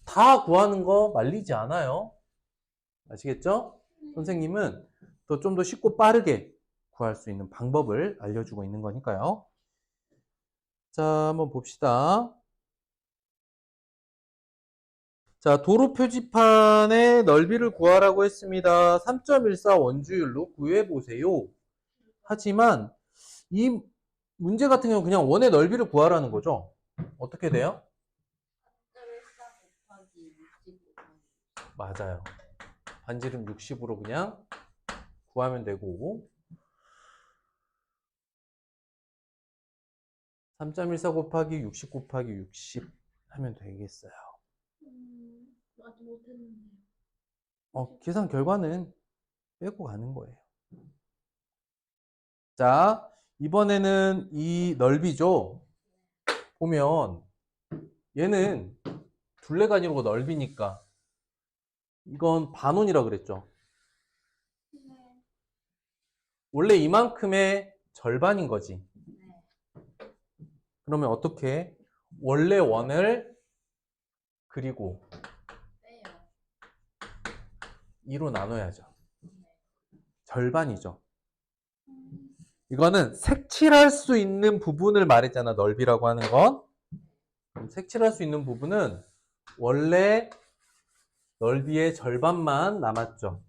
다 구하는 거 말리지 않아요. 아시겠죠? 선생님은 좀 더 쉽고 빠르게 구할 수 있는 방법을 알려주고 있는 거니까요. 자, 한번 봅시다. 자, 도로 표지판의 넓이를 구하라고 했습니다. 3.14 원주율로 구해보세요. 하지만 이 문제 같은 경우는 그냥 원의 넓이를 구하라는 거죠. 어떻게 돼요? 맞아요. 반지름 60으로 그냥 구하면 되고 3.14 곱하기 60 곱하기 60 하면 되겠어요. 아직 못했는데. 계산 결과는 빼고 가는 거예요. 자, 이번에는 이 넓이죠. 보면 얘는 둘레가 아니고 넓이니까 이건 반원이라고 그랬죠. 원래 이만큼의 절반인 거지. 그러면 어떻게? 원래 원을 그리고 2로 나눠야죠. 절반이죠. 이거는 색칠할 수 있는 부분을 말했잖아. 넓이라고 하는 건. 그럼 색칠할 수 있는 부분은 원래 넓이의 절반만 남았죠.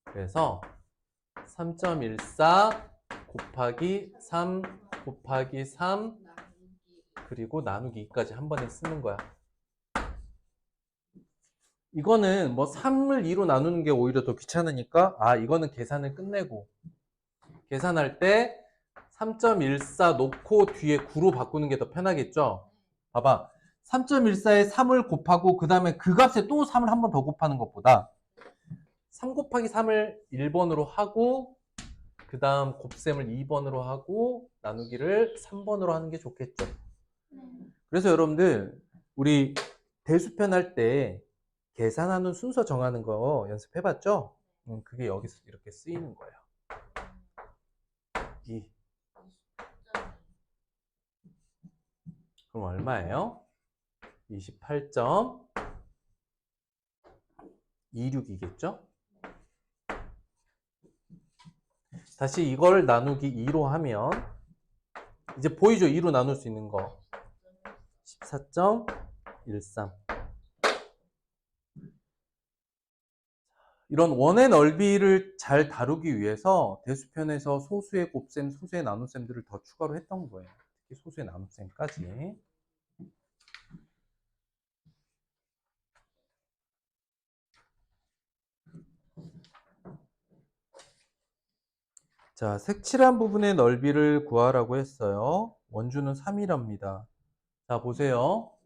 그래서 3.14 곱하기 3 곱하기 3 그리고 나누기 2까지 한 번에 쓰는 거야. 이거는 뭐 3을 2로 나누는 게 오히려 더 귀찮으니까 이거는 계산을 끝내고 계산할 때 3.14 놓고 뒤에 9로 바꾸는 게 더 편하겠죠? 봐봐. 3.14에 3을 곱하고 그 다음에 그 값에 또 3을 한 번 더 곱하는 것보다 3 곱하기 3을 1번으로 하고 그 다음 곱셈을 2번으로 하고 나누기를 3번으로 하는 게 좋겠죠. 그래서 여러분들 우리 대수편 할 때 계산하는 순서 정하는 거 연습해봤죠? 그게 여기서 이렇게 쓰이는 거예요. 2. 그럼 얼마예요? 28.26이겠죠? 다시 이걸 나누기 2로 하면 이제 보이죠? 2로 나눌 수 있는 거. 14.13. 이런 원의 넓이를 잘 다루기 위해서 대수편에서 소수의 곱셈, 소수의 나눗셈들을 더 추가로 했던 거예요. 특히 소수의 나눗셈까지. 자, 색칠한 부분의 넓이를 구하라고 했어요. 원주는 3이랍니다. 자, 보세요.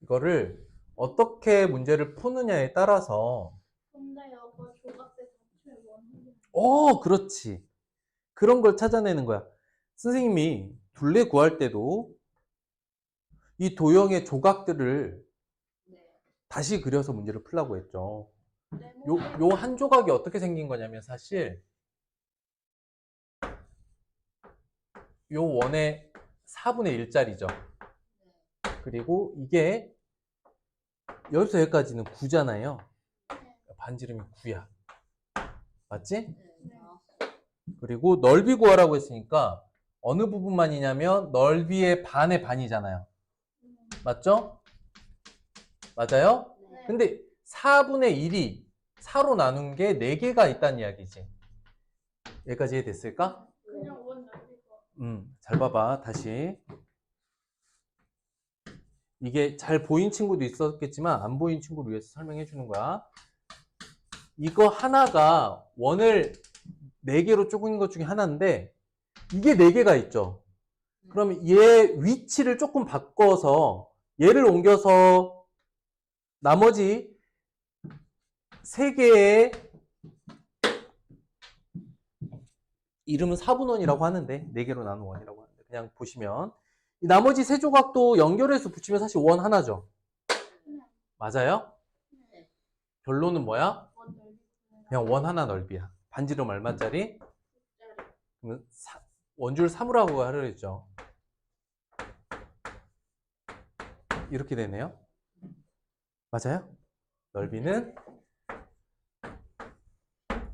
이거를 어떻게 문제를 푸느냐에 따라서 근데요, 그 조각들 자체 원하는. 그렇지. 그런 걸 찾아내는 거야. 선생님이 둘레 구할 때도 이 도형의 조각들을 다시 그려서 문제를 풀라고 했죠. 요 한 조각이 어떻게 생긴 거냐면 사실 요 원의 4분의 1짜리죠. 그리고 이게 여기서 여기까지는 9잖아요. 반지름이 9야. 맞지? 그리고 넓이 구하라고 했으니까 어느 부분만이냐면 넓이의 반의 반이잖아요. 맞죠? 맞아요? 근데 4분의 1이 4로 나눈 게 4개가 있다는 이야기지. 여기까지 이해됐을까? 그냥 원 넓이가. 잘 봐봐. 다시. 이게 잘 보인 친구도 있었겠지만 안 보인 친구를 위해서 설명해 주는 거야. 이거 하나가 원을 4개로 쪼갠 것 중에 하나인데 이게 4개가 있죠. 그러면 얘 위치를 조금 바꿔서 얘를 옮겨서 나머지 3개의 이름은 4분원이라고 하는데 4개로 나눈 원이라고 하는데 그냥 보시면 이 나머지 3조각도 연결해서 붙이면 사실 원 하나죠. 맞아요? 네. 결론은 뭐야? 원 넓이 그냥 원 하나 넓이야. 반지름 얼마짜리? 짜리. 그러면 원줄 3으라고 하려 했죠. 이렇게 되네요. 맞아요? 넓이는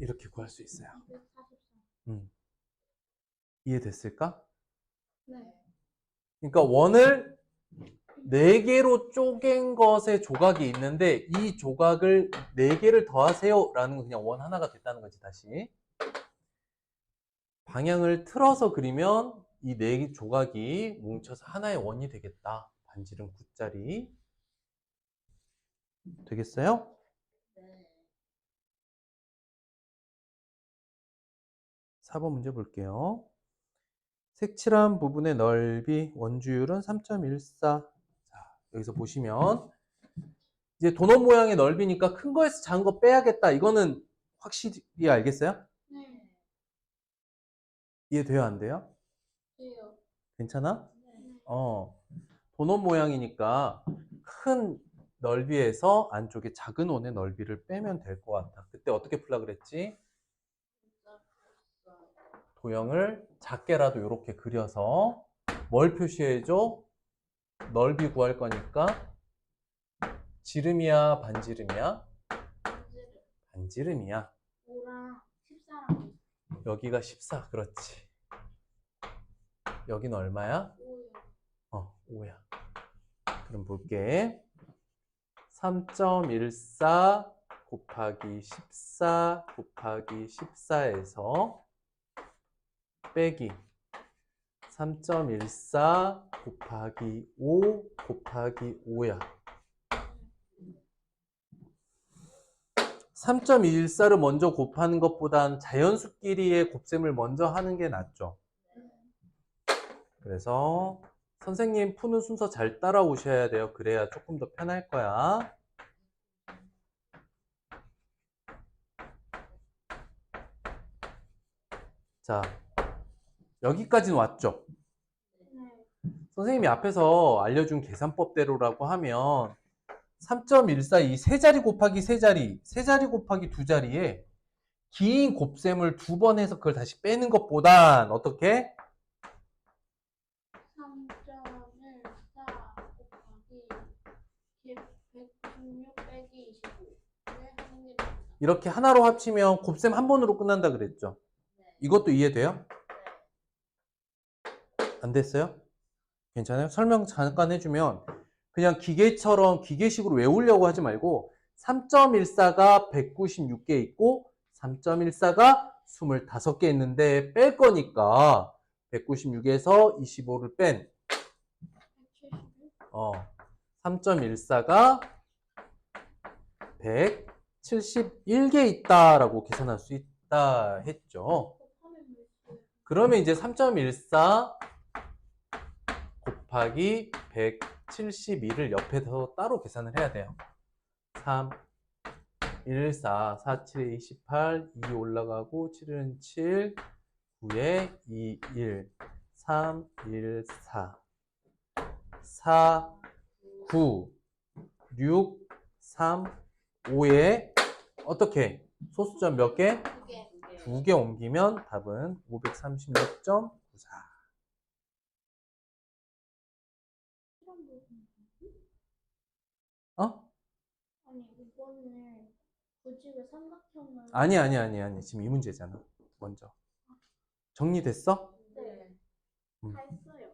이렇게 구할 수 있어요. 244. 이해됐을까? 네. 그러니까 원을 4개로 쪼갠 것의 조각이 있는데 이 조각을 4개를 더하세요 라는 건 그냥 원 하나가 됐다는 거지. 다시 방향을 틀어서 그리면 이 4개 조각이 뭉쳐서 하나의 원이 되겠다. 반지름 9짜리 되겠어요? 네. 4번 문제 볼게요. 색칠한 부분의 넓이 원주율은 3.14. 자, 여기서 보시면 이제 도넛 모양의 넓이니까 큰 거에서 작은 거 빼야겠다. 이거는 확실히 알겠어요? 네. 이해돼요? 안 돼요? 돼요. 괜찮아? 네. 도넛 모양이니까 큰 넓이에서 안쪽에 작은 원의 넓이를 빼면 될 것 같아. 그때 어떻게 풀라 그랬지? 도형을 작게라도 이렇게 그려서 뭘 표시해줘? 넓이 구할 거니까 지름이야, 반지름이야? 반지름이야. 5랑 14랑 여기가 14, 그렇지. 여기는 얼마야? 5요. 5야. 그럼 볼게. 3.14 곱하기 14 곱하기 14에서 빼기 3.14 곱하기 5 곱하기 5야. 3.14를 먼저 곱하는 것보단 자연수끼리의 곱셈을 먼저 하는 게 낫죠. 그래서 선생님 푸는 순서 잘 따라오셔야 돼요. 그래야 조금 더 편할 거야. 자, 여기까지는 왔죠? 네. 선생님이 앞에서 알려준 계산법대로라고 하면 3.14 이 세 자리 곱하기 세 자리 곱하기 두 자리에 긴 곱셈을 2번 해서 그걸 다시 빼는 것보단 어떻게? 3.14 곱하기 196 빼기 25. 왜 하는 게 낫다. 이렇게 하나로 합치면 곱셈 한 번으로 끝난다 그랬죠? 네. 이것도 이해돼요? 안 됐어요? 괜찮아요? 설명 잠깐 해주면 그냥 기계처럼 기계식으로 외우려고 하지 말고 3.14가 196개 있고 3.14가 25개 있는데 뺄 거니까 196에서 25를 뺀 3.14가 171개 있다라고 계산할 수 있다 했죠. 그러면 이제 3.14 곱하기 172를 옆에서 따로 계산을 해야 돼요. 3, 1, 4, 4, 7에 28, 2 올라가고 7은 7, 9에 2, 1, 3, 1, 4, 4, 9, 6, 3, 5에 어떻게? 소수점 몇 개? 2개. 2개 옮기면 답은 536.94. 어? 아니 이거는 굳이 왜 삼각형을 아니. 지금 이 문제잖아. 먼저. 정리됐어? 네. 다 했어요.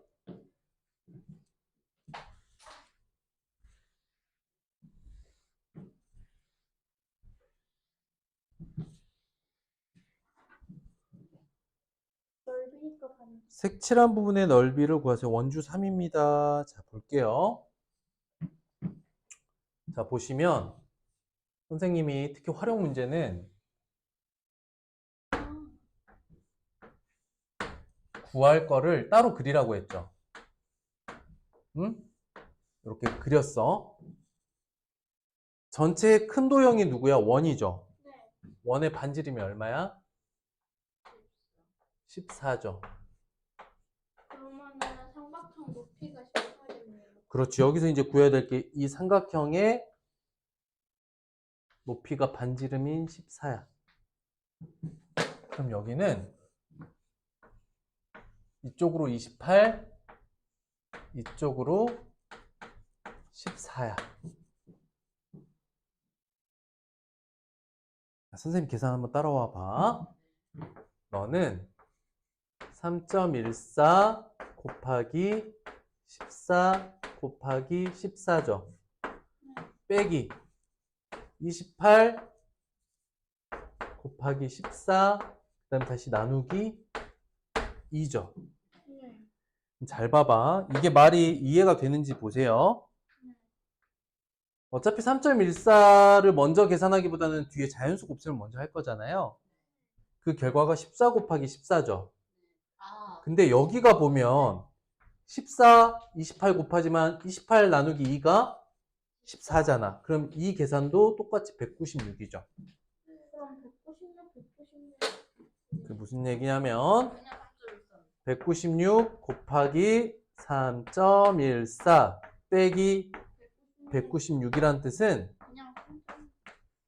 넓이니까 반지. 색칠한 부분의 넓이를 구하세요. 원주 3입니다. 자, 볼게요. 자, 보시면 선생님이 특히 활용 문제는 구할 거를 따로 그리라고 했죠. 응? 이렇게 그렸어. 전체의 큰 도형이 누구야? 원이죠. 네. 원의 반지름이 얼마야? 14죠. 그러면은 삼각형 높이가 14겠네요. 그렇지. 여기서 이제 구해야 될 게 이 삼각형의 높이가 반지름인 14야. 그럼 여기는 이쪽으로 28, 이쪽으로 14야. 선생님 계산 한번 따라와 봐. 너는 3.14 곱하기 14 곱하기 14죠. 빼기 28 곱하기 14, 그 다음에 다시 나누기 2죠. 네. 잘 봐봐. 이게 말이 이해가 되는지 보세요. 어차피 3.14를 먼저 계산하기보다는 뒤에 자연수 곱셈을 먼저 할 거잖아요. 그 결과가 14 곱하기 14죠. 근데 여기가 보면 14, 28 곱하지만 28 나누기 2가 14잖아. 그럼 이 계산도 똑같이 196이죠. 그럼 196, 196. 그 무슨 얘기냐면 196 곱하기 3.14 빼기 196이란 뜻은 그냥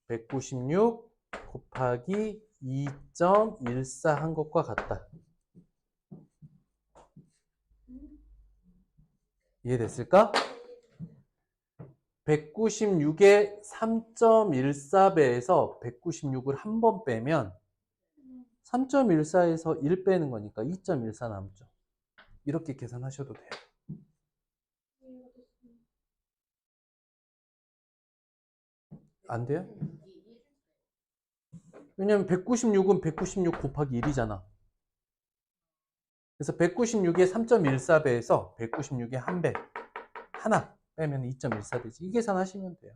196 곱하기 2.14 한 것과 같다. 이해됐을까? 196의 3.14배에서 196을 한 번 빼면 3.14에서 1 빼는 거니까 2.14 남죠. 이렇게 계산하셔도 돼요. 안 돼요? 왜냐면 196은 196 곱하기 1이잖아. 그래서 196의 3.14배에서 196의 한 배, 하나 빼면 2.14 되지. 이 계산하시면 돼요.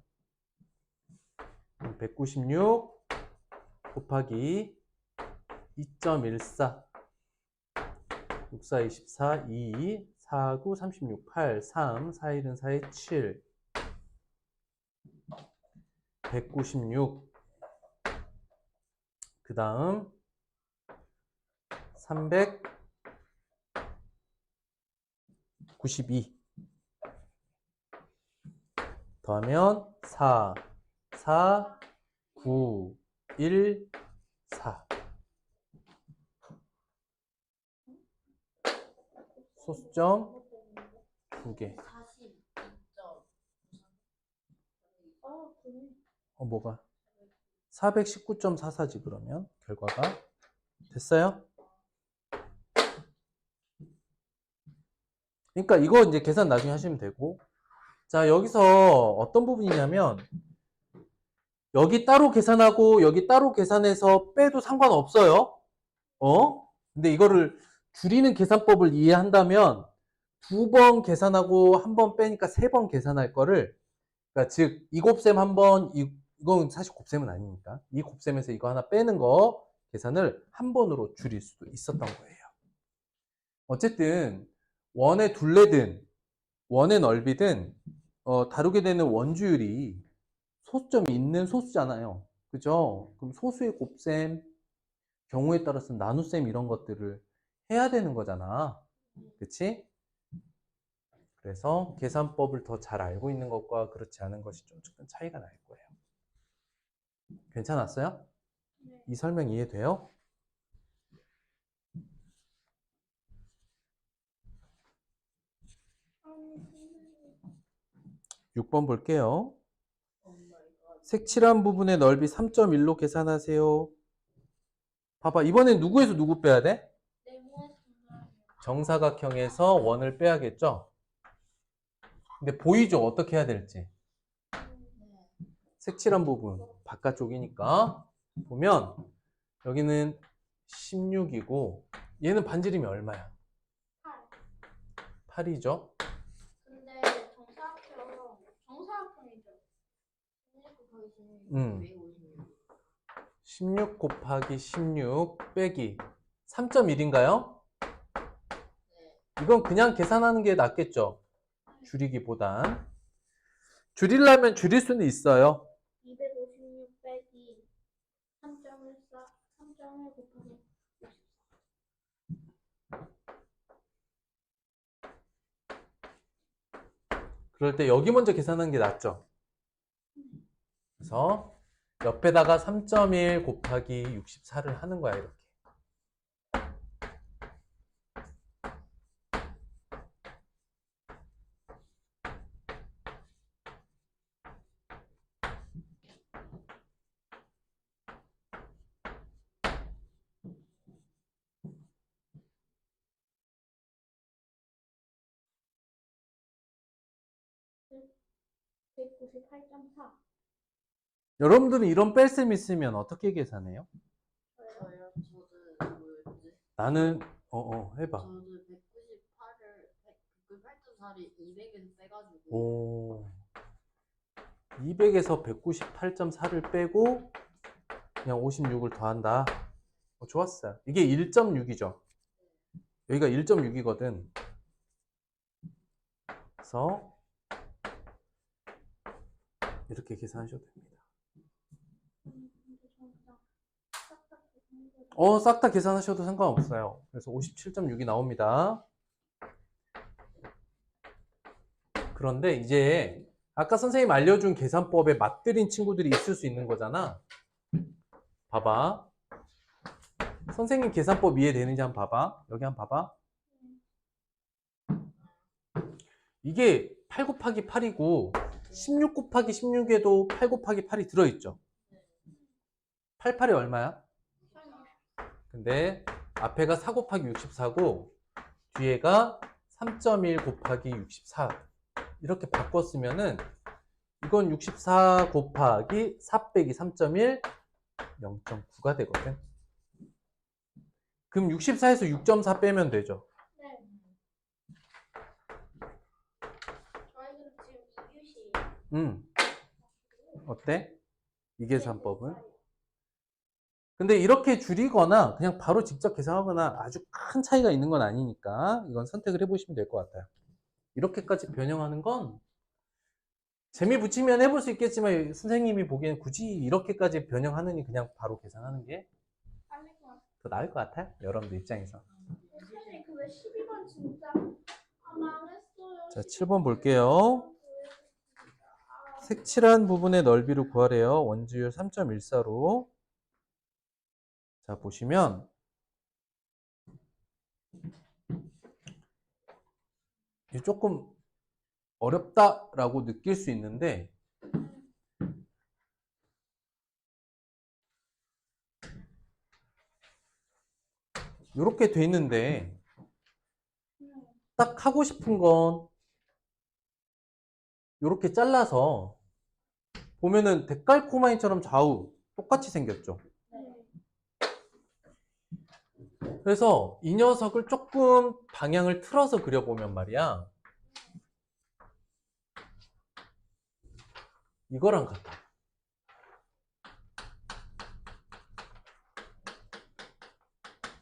196 곱하기 2.14 6, 4, 24, 2, 4, 9, 36, 8, 3, 4, 1은 4에 7 196 그 다음 392 더하면 4, 4, 9, 1, 4 소수점 2개. 뭐가? 419.44지 그러면 결과가 됐어요? 그러니까 이거 이제 계산 나중에 하시면 되고. 자, 여기서 어떤 부분이냐면 여기 따로 계산하고 여기 따로 계산해서 빼도 상관없어요. 근데 이거를 줄이는 계산법을 이해한다면 2번 계산하고 1번 빼니까 3번 계산할 거를, 그러니까 즉 이 곱셈 1번, 이건 사실 곱셈은 아니니까 이 곱셈에서 이거 하나 빼는 거 계산을 1번으로 줄일 수도 있었던 거예요. 어쨌든 원의 둘레든 원의 넓이든 다루게 되는 원주율이 소수점이 있는 소수잖아요. 그죠? 그럼 소수의 곱셈, 경우에 따라서 나눗셈 이런 것들을 해야 되는 거잖아. 그치? 그래서 계산법을 더 잘 알고 있는 것과 그렇지 않은 것이 좀 큰 차이가 날 거예요. 괜찮았어요? 네. 이 설명 이해돼요? 선생님. 6번 볼게요. 색칠한 부분의 넓이 3.1로 계산하세요. 봐봐, 이번엔 누구에서 누구 빼야 돼? 네모에서 정사각형에서 원을 빼야겠죠? 근데 보이죠? 어떻게 해야 될지. 색칠한 부분 바깥쪽이니까 보면 여기는 16이고 얘는 반지름이 얼마야? 8. 8이죠? 근데 정사각형이죠. 256. 16 곱하기 16 빼기 3.1인가요? 이건 그냥 계산하는 게 낫겠죠? 줄이기보단. 줄이려면 줄일 수는 있어요. 256 빼기 3.14, 3.1 곱하기 64. 그럴 때 여기 먼저 계산하는 게 낫죠? 그래서 옆에다가 3.1 곱하기 64를 하는 거야, 이렇게. 네. 198.4. 여러분들은 이런 뺄셈 있으면 어떻게 계산해요? 저요? 저도 뭐였지? 나는 해봐. 저도 198.4를 200에서 빼가지고 오, 200에서 198.4를 빼고 그냥 56을 더한다. 좋았어요. 이게 1.6이죠. 여기가 1.6이거든. 그래서 이렇게 계산하셔도 됩니다. 싹 다 계산하셔도 상관없어요. 그래서 57.6이 나옵니다. 그런데 이제 아까 선생님 알려준 계산법에 맞들인 친구들이 있을 수 있는 거잖아. 봐봐. 선생님 계산법 이해되는지 한번 봐봐. 여기 한번 봐봐. 이게 8 곱하기 8이고 16 곱하기 16에도 8 곱하기 8이 들어있죠. 88이 얼마야? 근데 앞에가 4 곱하기 64고 뒤에가 3.1 곱하기 64 이렇게 바꿨으면은 이건 64 곱하기 4 빼기 3.1 0.9가 되거든. 그럼 64에서 6.4 빼면 되죠. 네. 저희는 지금 2교시. 어때? 이 계산법은? 근데 이렇게 줄이거나 그냥 바로 직접 계산하거나 아주 큰 차이가 있는 건 아니니까 이건 선택을 해보시면 될 것 같아요. 이렇게까지 변형하는 건 재미 붙이면 해볼 수 있겠지만 선생님이 보기엔 굳이 이렇게까지 변형하느니 그냥 바로 계산하는 게 더 나을 것 같아요. 여러분들 입장에서. 선생님 그왜 12번 진짜 망했어요. 자, 7번 볼게요. 색칠한 부분의 넓이를 구하래요. 원주율 3.14로. 자, 보시면 조금 어렵다라고 느낄 수 있는데 이렇게 돼 있는데 딱 하고 싶은 건 이렇게 잘라서 보면은 데칼코마니처럼 좌우 똑같이 생겼죠. 그래서 이 녀석을 조금 방향을 틀어서 그려보면 말이야 이거랑 같아.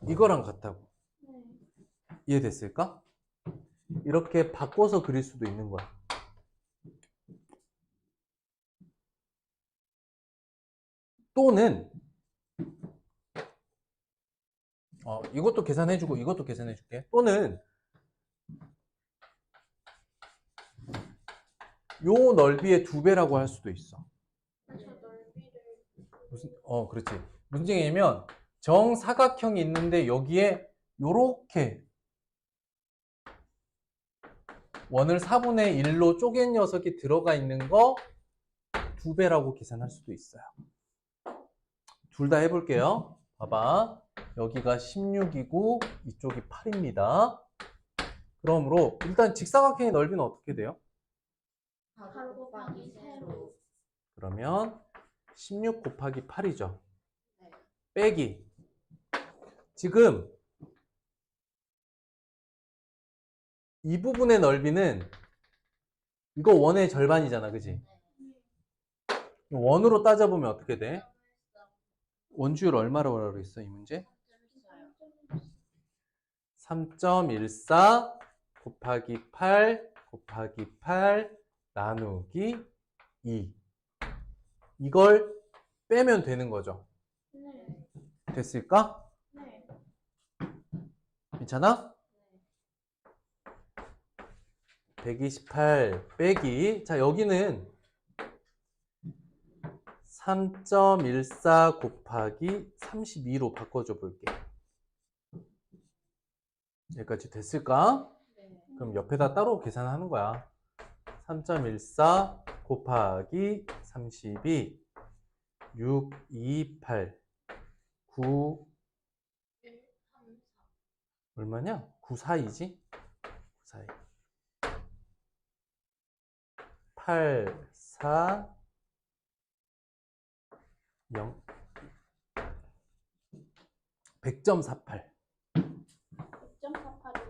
이거랑 같다고. 이해됐을까? 이렇게 바꿔서 그릴 수도 있는 거야. 또는 이것도 계산해주고 이것도 계산해줄게. 또는 요 넓이의 2배라고 할 수도 있어. 그렇지. 문제냐면 정사각형이 있는데 여기에 요렇게 원을 4분의 1로 쪼갠 녀석이 들어가 있는 거 2배라고 계산할 수도 있어요. 둘 다 해볼게요. 봐봐. 여기가 16이고 이쪽이 8입니다. 그러므로 일단 직사각형의 넓이는 어떻게 돼요? 8 곱하기 세로. 그러면 16 곱하기 8이죠. 네. 빼기. 지금 이 부분의 넓이는 이거 원의 절반이잖아, 그지? 원으로 따져보면 어떻게 돼? 원주율 얼마라고 그랬어, 이 문제? 3.14 곱하기 8 곱하기 8 나누기 2. 이걸 빼면 되는 거죠. 네. 됐을까? 네. 괜찮아? 128 빼기, 자, 여기는 3.14 곱하기 32로 바꿔줘 볼게. 여기까지 됐을까? 네. 그럼 옆에다 따로 계산하는 거야. 3.14 곱하기 32 6, 2, 8 9 1, 3, 4. 얼마냐? 9, 4이지? 9, 4 8, 4 0 100.48 100.48이 답이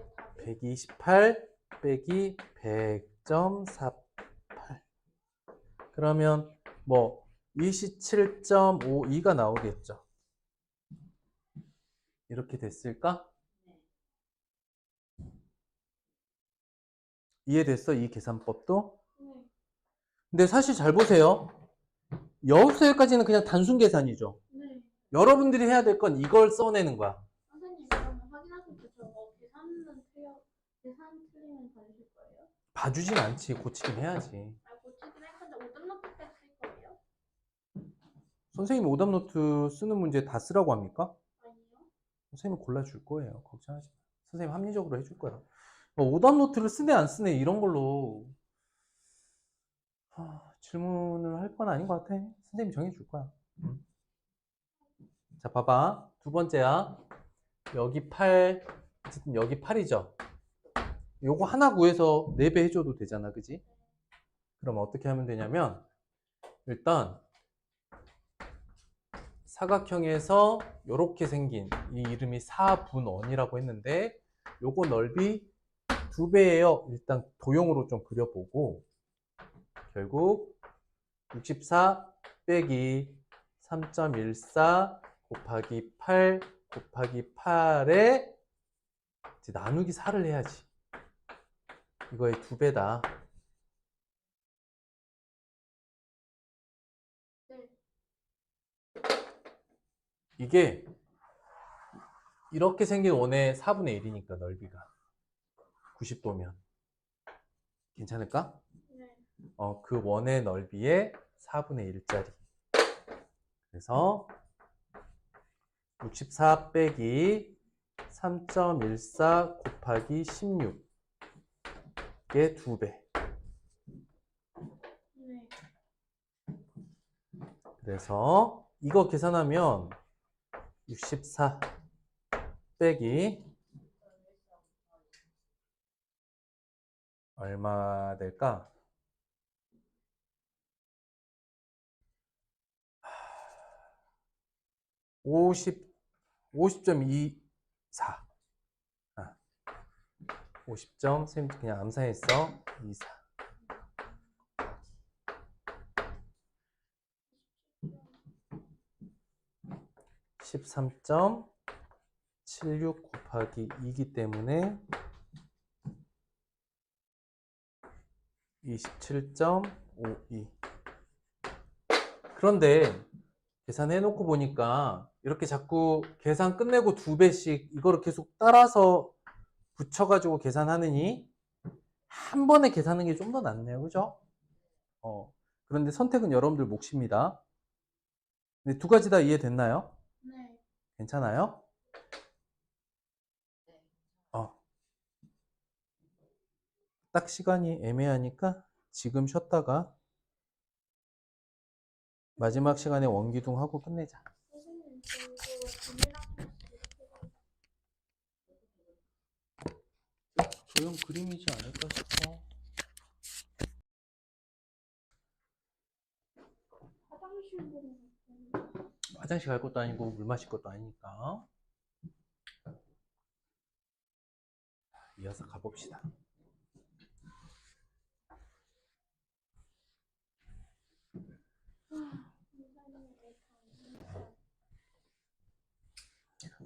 128 빼기 100.48 그러면 뭐 27.52가 나오겠죠. 이렇게 됐을까? 이해됐어? 이 계산법도? 네. 근데 사실 잘 보세요. 여기서 여기까지는 그냥 단순 계산이죠. 네. 여러분들이 해야 될 건 이걸 써내는 거야. 선생님 그러면 확인하실 때 저거 계산 틀리면 받으실 거예요? 봐주진 않지. 고치긴 해야지. 아 고치긴 할 건데 오답노트 때쓸 거예요? 선생님이 오답노트 쓰는 문제 다 쓰라고 합니까? 아니요. 선생님이 골라줄 거예요. 걱정하지 마. 선생님 합리적으로 해줄 거야. 뭐 오답노트를 쓰네 안 쓰네 이런 걸로 질문을 할 건 아닌 것 같아. 선생님이 정해줄 거야. 자, 봐봐. 두 번째야. 여기 8, 어쨌든 여기 8이죠. 요거 하나 구해서 4배 해줘도 되잖아. 그지? 그럼 어떻게 하면 되냐면 일단 사각형에서 이렇게 생긴 이 이름이 4분원이라고 했는데 요거 넓이 2배예요. 일단 도형으로 좀 그려보고 결국 64 빼기 3.14 곱하기 8 곱하기 8에 이제 나누기 4를 해야지. 이거의 2배다. 네. 이게 이렇게 생긴 원의 4분의 1이니까 넓이가 90도면 괜찮을까? 네. 그 원의 넓이의 4분의 1짜리. 그래서 64 빼기 3.14 곱하기 16의 2배. 네. 그래서 이거 계산하면 64 빼기 얼마 될까? 50.24. 50점, 선생님 그냥 암산했어. 24. 13.76 곱하기 2이기 때문에 27.52. 그런데 계산해 놓고 보니까 이렇게 자꾸 계산 끝내고 2배씩 이거를 계속 따라서 붙여가지고 계산하느니 한 번에 계산하는 게 좀 더 낫네요. 그죠? 그런데 선택은 여러분들 몫입니다. 근데 두 가지 다 이해됐나요? 네. 괜찮아요? 딱 시간이 애매하니까 지금 쉬었다가 마지막 시간에 원기둥 하고 끝내자. 선생님 저 이거 비밀 조형 그림이지 않을까 싶어. 화장실 보는 화장실 갈 것도 아니고 물 마실 것도 아니니까. 이어서 가봅시다.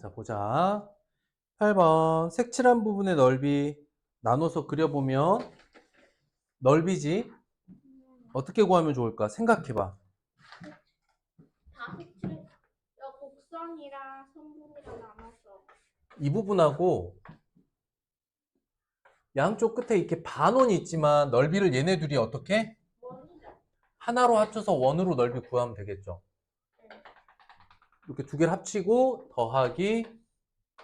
자, 보자. 8번. 색칠한 부분의 넓이 나눠서 그려보면 넓이지? 어떻게 구하면 좋을까? 생각해봐. 다 색칠. 곡선이랑 선분이랑 나눠서. 이 부분하고 양쪽 끝에 이렇게 반원이 있지만 넓이를 얘네 둘이 어떻게? 원이죠. 하나로 합쳐서 원으로 넓이 구하면 되겠죠. 이렇게 두 개를 합치고 더하기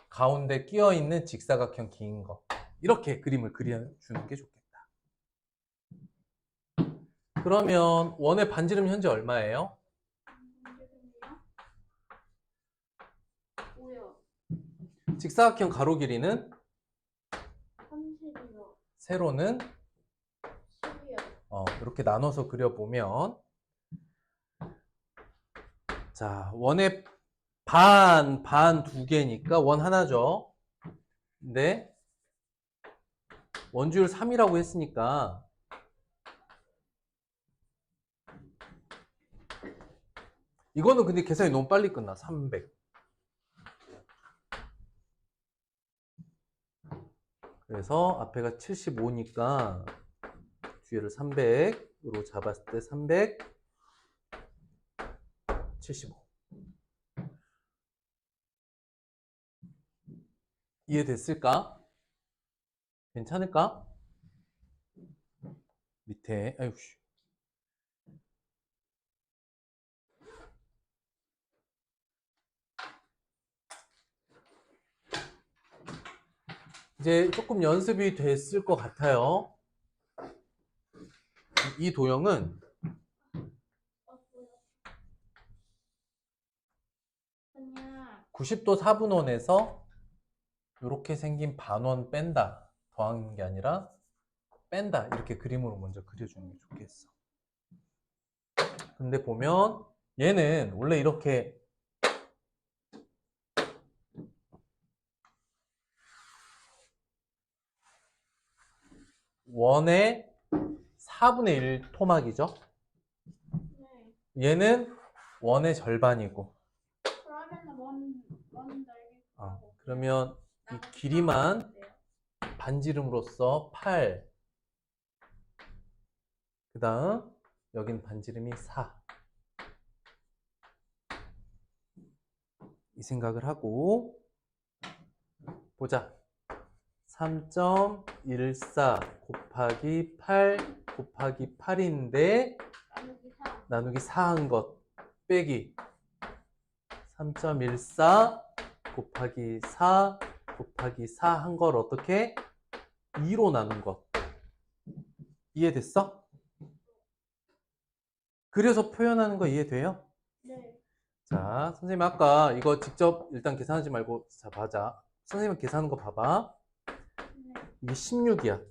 가운데 끼어 있는 직사각형 긴 거. 이렇게 그림을 그려주는 게 좋겠다. 그러면 원의 반지름 현재 얼마예요? 직사각형 가로 길이는? 30이요. 세로는? 10이요. 이렇게 나눠서 그려보면 자, 원의 반 두 개니까 원 하나죠. 근데 원주율 3이라고 했으니까 이거는 근데 계산이 너무 빨리 끝나. 300. 그래서 앞에가 75니까 뒤에를 300으로 잡았을 때 375. 이해됐을까? 괜찮을까? 밑에 아유 이제 조금 연습이 됐을 것 같아요. 이 도형은 90도 4분원에서 이렇게 생긴 반원 뺀다. 더하는 게 아니라 뺀다. 이렇게 그림으로 먼저 그려주는 게 좋겠어. 근데 보면 얘는 원래 이렇게 원의 4분의 1 토막이죠. 얘는 원의 절반이고. 그러면 이 길이만 반지름으로서 8. 그 다음 여긴 반지름이 4. 이 생각을 하고 보자. 3.14 곱하기 8 곱하기 8인데 나누기 4한 것 빼기 3.14 곱하기 4 곱하기 4 한 걸 어떻게? 2로 나눈 것. 이해됐어? 그래서 표현하는 거 이해돼요? 네. 자, 선생님 아까 이거 직접 일단 계산하지 말고 자, 봐자. 선생님 계산하는 거 봐봐. 이게 16이야.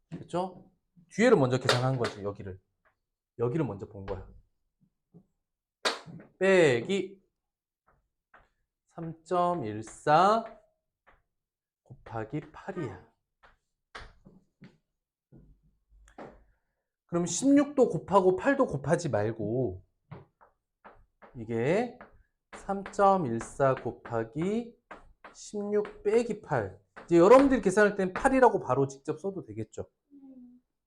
그렇죠? 뒤에를 먼저 계산한 거지, 여기를. 여기를 먼저 본 거야. 빼기 3.14 곱하기 8이야. 그럼 16도 곱하고 8도 곱하지 말고 이게 3.14 곱하기 16 빼기 8. 이제 여러분들이 계산할 땐 8이라고 바로 직접 써도 되겠죠.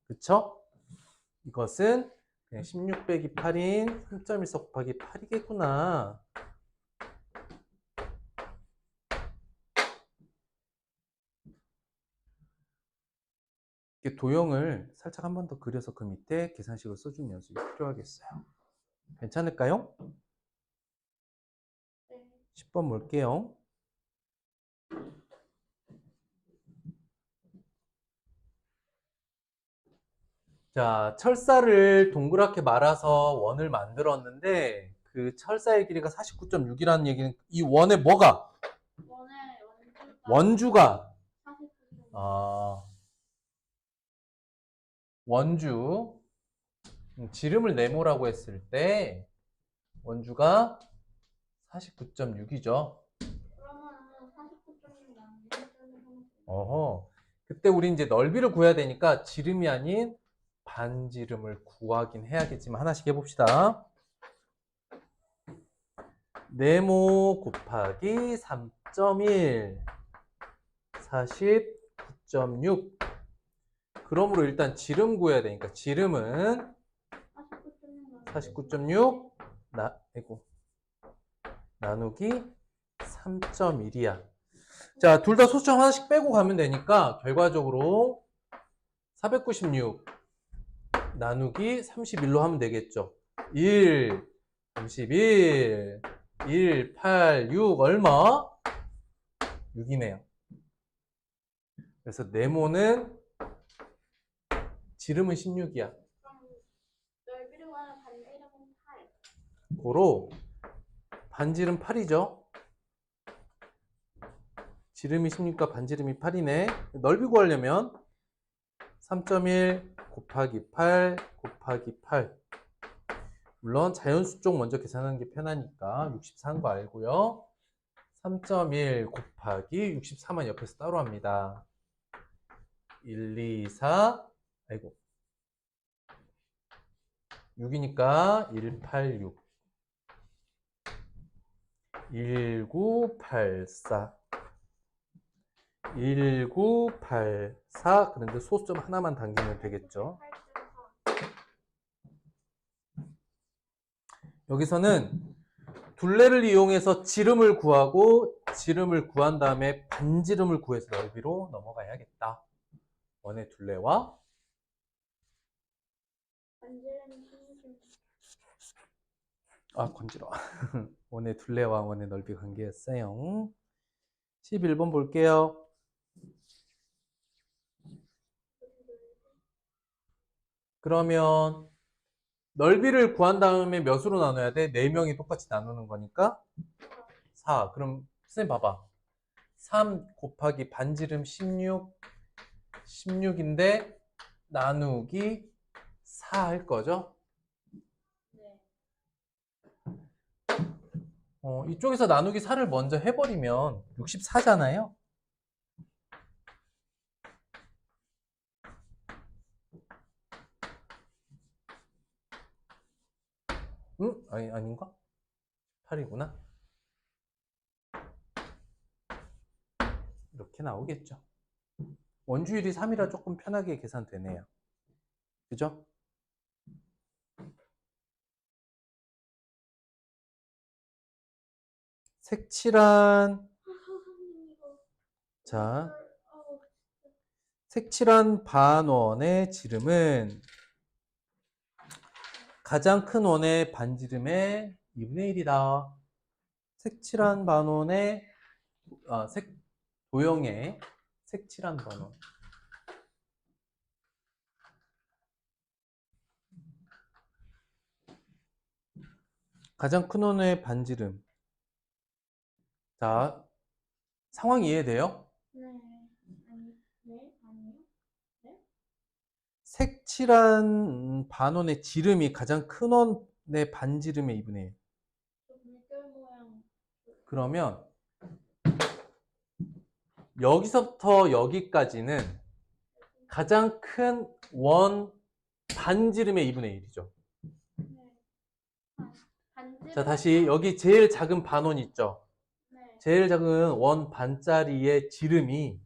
그쵸? 이것은 그냥 16 빼기 8인 3.14 곱하기 8이겠구나. 이렇게 도형을 살짝 한 번 더 그려서 그 밑에 계산식을 써주는 연습이 필요하겠어요. 괜찮을까요? 10번 볼게요. 자, 철사를 동그랗게 말아서 원을 만들었는데 그 철사의 길이가 49.6이라는 얘기는 이 원의 뭐가? 원주가 원주 지름을 네모라고 했을 때 원주가 49.6이죠. 어허. 그때 우리 이제 넓이를 구해야 되니까 지름이 아닌 반지름을 구하긴 해야겠지만 하나씩 해봅시다. 네모 곱하기 3.1 49.6. 그러므로 일단 지름 구해야 되니까 지름은 49.6 나누기 3.1이야. 자, 둘 다 소수점 하나씩 빼고 가면 되니까 결과적으로 496 나누기 31로 하면 되겠죠. 1, 31, 1, 8, 6 얼마? 6이네요. 그래서 네모는 지름은 16이야. 그럼 넓이를 구하는 반지름은 8. 고로 반지름 8이죠. 지름이 16과 반지름이 8이네. 넓이 구하려면 3.1 곱하기 8 곱하기 8. 물론 자연수 쪽 먼저 계산하는 게 편하니까 64인 거 알고요. 3.1 곱하기 64만 옆에서 따로 합니다. 1, 2, 4 아이고 6이니까 186 1984 1984. 그런데 소수점 하나만 당기면 되겠죠. 여기서는 둘레를 이용해서 지름을 구하고 지름을 구한 다음에 반지름을 구해서 넓이로 넘어가야겠다. 원의 둘레와 반지름이 16. 건지러워. 원의 둘레와 원의 넓이 관계였어요. 11번 볼게요. 그러면 넓이를 구한 다음에 몇으로 나눠야 돼? 4명이 똑같이 나누는 거니까 4. 그럼 선생님 봐봐. 3 곱하기 반지름 16 16인데 나누기 4 할 거죠? 네. 이쪽에서 나누기 4를 먼저 해버리면 64잖아요. 응? 아닌가? 8이구나. 이렇게 나오겠죠. 원주율이 3이라 조금 편하게 계산되네요. 그죠? 색칠한 자, 색칠한 반원의 지름은 가장 큰 원의 반지름의 2분의 1이다. 색칠한 반원의 도형의 색칠한 반원. 가장 큰 원의 반지름. 자, 상황 이해돼요? 네. 아니요. 색칠한 반원의 지름이 가장 큰 원의 반지름의 2분의 1. 물결 모양. 그러면 여기서부터 여기까지는 가장 큰 원 반지름의 2분의 1이죠. 네. 반지름. 자, 다시 여기 제일 작은 반원 있죠? 네. 제일 작은 원 반짜리의 지름이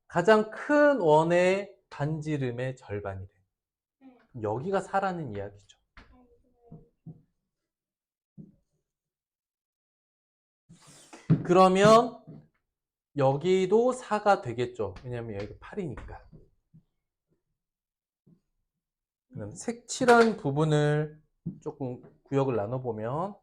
가장 큰 원의 반지름의 절반이 돼. 네. 여기가 4라는 이야기죠. 그러면 여기도 4가 되겠죠. 왜냐면 여기가 8이니까. 그럼 색칠한 부분을 조금 구역을 나눠보면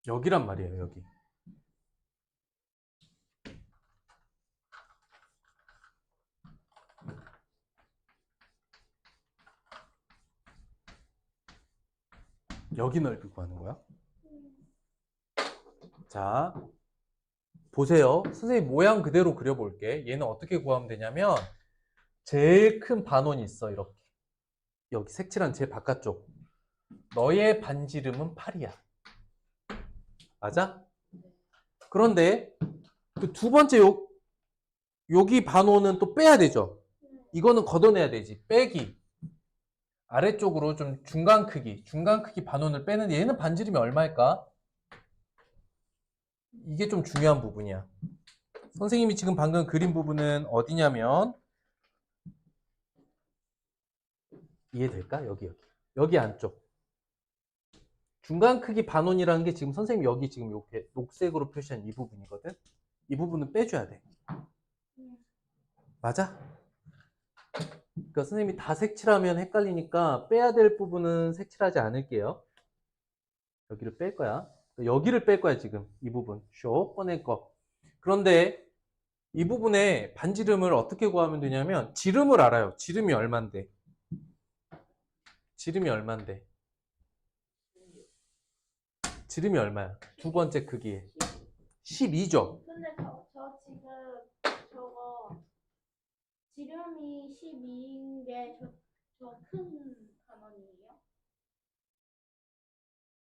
여기란 말이에요. 여기. 여기 넓이 구하는 거야. 자, 보세요. 선생님 모양 그대로 그려볼게. 얘는 어떻게 구하면 되냐면 제일 큰 반원이 있어. 이렇게. 여기 색칠한 제일 바깥쪽. 너의 반지름은 8이야. 맞아? 그런데 그 두 번째 여기 반호는 또 빼야 되죠. 이거는 걷어내야 되지. 빼기. 아래쪽으로 좀 중간 크기 반원을 빼는데 얘는 반지름이 얼마일까? 이게 좀 중요한 부분이야. 선생님이 지금 방금 그린 부분은 어디냐면 이해될까? 여기 안쪽 중간 크기 반원이라는 게 지금 선생님이 여기 지금 이렇게 녹색으로 표시한 이 부분이거든. 이 부분은 빼줘야 돼. 맞아? 그러니까 선생님이 다 색칠하면 헷갈리니까 빼야 될 부분은 색칠하지 않을게요. 여기를 뺄 거야. 여기를 뺄 거야 지금. 이 부분 쇼 꺼낼 거. 그런데 이 부분에 반지름을 어떻게 구하면 되냐면 지름을 알아요. 지름이 얼만데? 지름이 얼만데? 지름이 얼마야? 두 번째 크기에 12죠? 근데 저 지금 저거 지름이 12인 게 저 큰 단원이에요?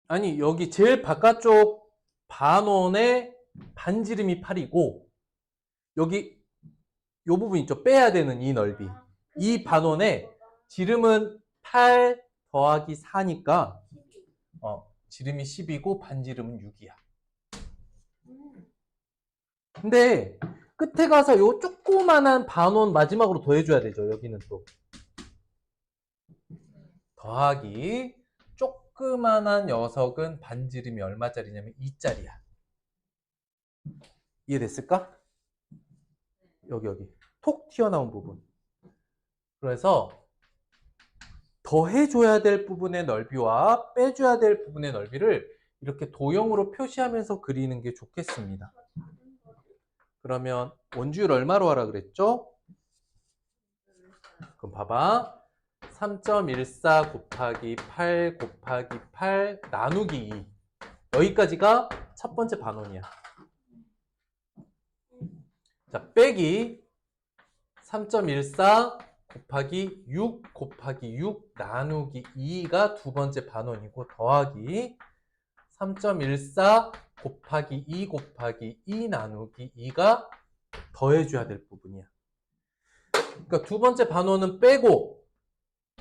아니 여기 제일 바깥쪽 반원의 반지름이 8이고 여기 요 부분 있죠? 빼야 되는 이 넓이. 이 반원의 지름은 8 더하기 4니까 지름이 10이고 반지름은 6이야. 근데 끝에 가서 요 조그만한 반원 마지막으로 더해줘야 되죠. 여기는 또 더하기 조그만한 녀석은 반지름이 얼마짜리냐면 2짜리야. 이해됐을까? 여기 톡 튀어나온 부분. 그래서 더해줘야 될 부분의 넓이와 빼줘야 될 부분의 넓이를 이렇게 도형으로 표시하면서 그리는 게 좋겠습니다. 그러면 원주율 얼마로 하라 그랬죠? 그럼 봐봐. 3.14 곱하기 8 곱하기 8 나누기 2. 여기까지가 첫 번째 반원이야. 자, 빼기 3.14 곱하기 6 곱하기 6 나누기 2가 두 번째 반원이고 더하기 3.14 곱하기 2 곱하기 2 나누기 2가 더해줘야 될 부분이야. 그러니까 두 번째 반원은 빼고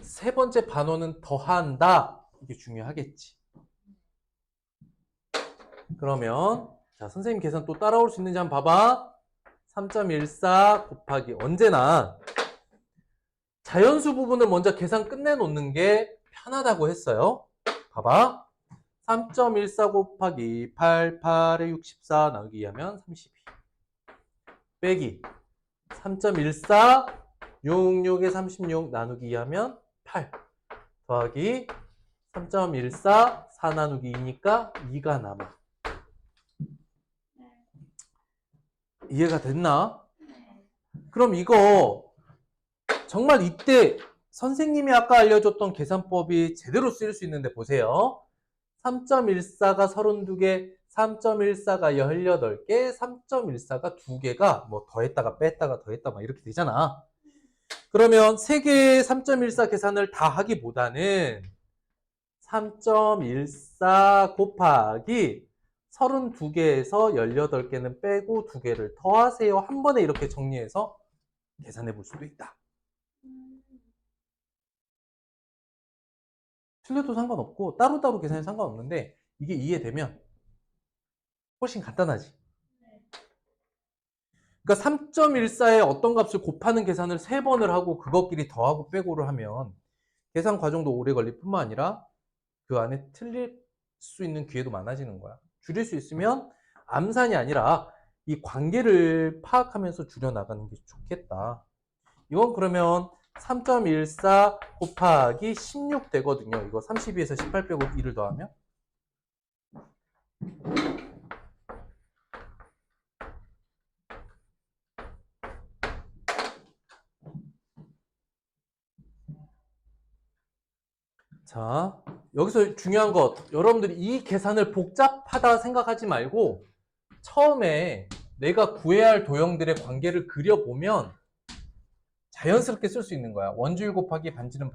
세 번째 반원은 더한다. 이게 중요하겠지. 그러면 자 선생님 계산 또 따라올 수 있는지 한번 봐봐. 3.14 곱하기 언제나 자연수 부분을 먼저 계산 끝내놓는 게 편하다고 했어요. 봐봐. 3.14 곱하기 8, 8에 64 나누기 2하면 32. 빼기 3.14, 66에 36 나누기 2하면 8. 더하기 3.14, 4 나누기 2니까 2가 남아. 이해가 됐나? 그럼 이거 정말 이때 선생님이 아까 알려줬던 계산법이 제대로 쓰일 수 있는데 보세요. 3.14가 32개, 3.14가 18개, 3.14가 2개가 뭐 더했다가 뺐다가 더했다 막 이렇게 되잖아. 그러면 3개의 3.14 계산을 다 하기보다는 3.14 곱하기 32개에서 18개는 빼고 2개를 더하세요. 한 번에 이렇게 정리해서 계산해 볼 수도 있다. 틀려도 상관없고 따로따로 계산해도 상관없는데 이게 이해되면 훨씬 간단하지. 그러니까 3.14에 어떤 값을 곱하는 계산을 3번을 하고 그것끼리 더하고 빼고를 하면 계산 과정도 오래 걸릴 뿐만 아니라 그 안에 틀릴 수 있는 기회도 많아지는 거야. 줄일 수 있으면 암산이 아니라 이 관계를 파악하면서 줄여나가는 게 좋겠다. 이건 그러면 3.14 곱하기 16 되거든요. 이거 32에서 18 빼고 2를 더하면 자, 여기서 중요한 것, 여러분들이 이 계산을 복잡하다 생각하지 말고 처음에 내가 구해야 할 도형들의 관계를 그려보면 자연스럽게 쓸 수 있는 거야. 원주율 곱하기 반지름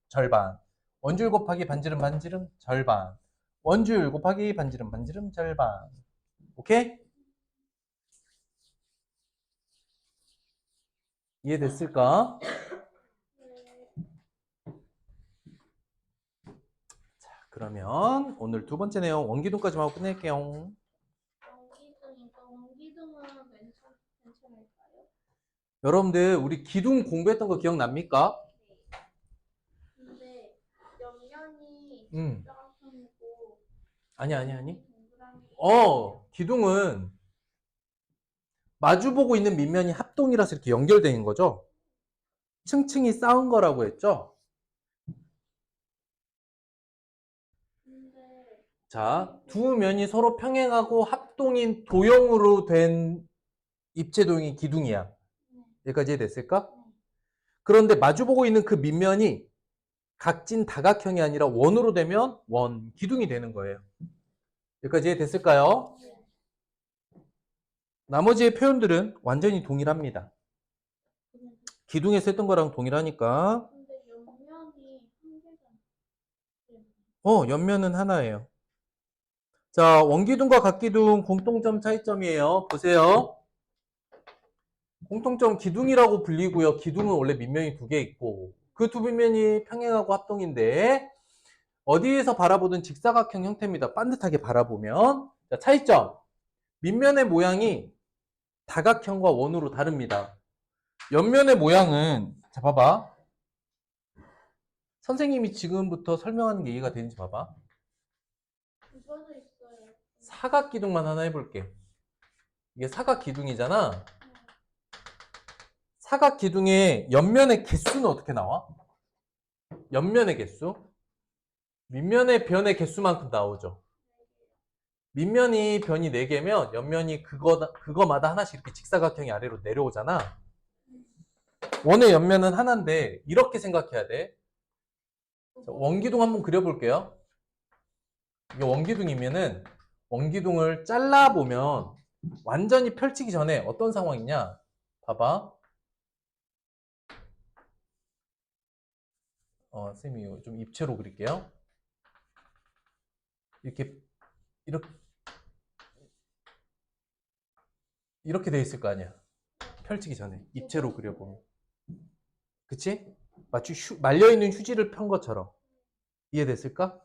절반, 원주율 곱하기 반지름 절반, 원주율 곱하기 반지름 절반. 오케이? 이해됐을까? 자, 그러면 오늘 두 번째 내용 원기둥까지만 하고 끝낼게요. 원기둥은 괜찮을까요? 여러분들 우리 기둥 공부했던 거 기억납니까? 근데 옆면이 음. 직사각형이고 아니. 동그라미. 기둥은 마주보고 있는 밑면이 합동이라서 이렇게 연결되는 거죠. 층층이 쌓은 거라고 했죠. 근데 자, 두 면이 서로 평행하고 합동인 도형으로 된 입체도형이 기둥이야. 여기까지 이해됐을까? 그런데 마주보고 있는 그 밑면이 각진 다각형이 아니라 원으로 되면 원, 기둥이 되는 거예요. 여기까지 이해됐을까요? 나머지의 표현들은 완전히 동일합니다. 기둥에서 했던 거랑 동일하니까. 근데 옆면이 한 개잖아. 옆면은 하나예요. 자, 원기둥과 각기둥 공통점 차이점이에요. 보세요. 공통점 기둥이라고 불리고요. 기둥은 원래 밑면이 두 개 있고 그 두 밑면이 평행하고 합동인데 어디에서 바라보든 직사각형 형태입니다. 반듯하게 바라보면. 자, 차이점. 밑면의 모양이 다각형과 원으로 다릅니다. 옆면의 모양은 자 봐봐. 선생님이 지금부터 설명하는 게 이해가 되는지 봐봐. 그거도 있어요. 사각기둥만 하나 해볼게. 이게 사각기둥이잖아. 사각기둥의 옆면의 개수는 어떻게 나와? 옆면의 개수? 밑면의 변의 개수만큼 나오죠. 밑면이 변이 4개면 옆면이 그거마다 하나씩 이렇게 직사각형이 아래로 내려오잖아. 원의 옆면은 하나인데 이렇게 생각해야 돼. 자, 원기둥 한번 그려볼게요. 이게 원기둥이면은 원기둥을 잘라보면 완전히 펼치기 전에 어떤 상황이냐? 봐봐. 쌤이 좀 입체로 그릴게요. 이렇게 돼 있을 거 아니야. 펼치기 전에 입체로 그려보면. 그치? 마치 말려있는 휴지를 편 것처럼. 이해됐을까?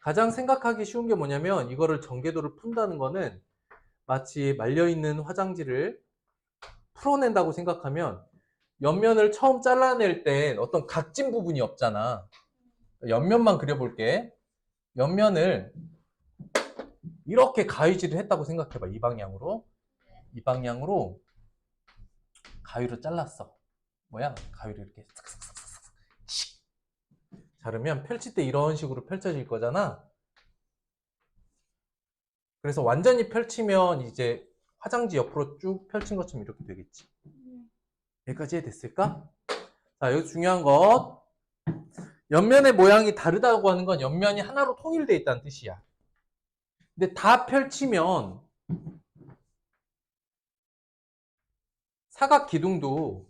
가장 생각하기 쉬운 게 뭐냐면 이거를 전개도를 푼다는 거는 마치 말려있는 화장지를 풀어낸다고 생각하면 옆면을 처음 잘라낼 땐 어떤 각진 부분이 없잖아. 옆면만 그려볼게. 옆면을 이렇게 가위질을 했다고 생각해봐. 이 방향으로. 이 방향으로 가위로 잘랐어. 뭐야? 가위로 이렇게 싹싹싹싹 자르면 펼칠 때 이런 식으로 펼쳐질 거잖아. 그래서 완전히 펼치면 이제 화장지 옆으로 쭉 펼친 것처럼 이렇게 되겠지. 여기까지 됐을까? 자, 여기 중요한 것. 옆면의 모양이 다르다고 하는 건 옆면이 하나로 통일되어 있다는 뜻이야. 근데 다 펼치면 사각 기둥도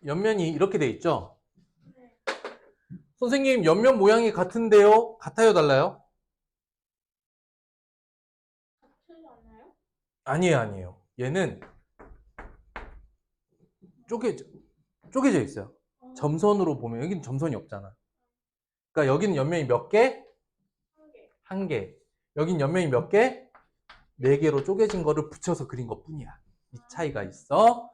옆면이 이렇게 돼 있죠? 선생님, 옆면 모양이 같은데요? 같아요, 달라요? 같지 않아요? 아니에요. 얘는 쪼개져 있어요. 점선으로 보면 여기는 점선이 없잖아. 그러니까 여기는 옆면이 몇 개? 한 개. 1개. 여긴 옆면이 몇 개? 4개로 쪼개진 거를 붙여서 그린 것 뿐이야. 이 차이가 있어.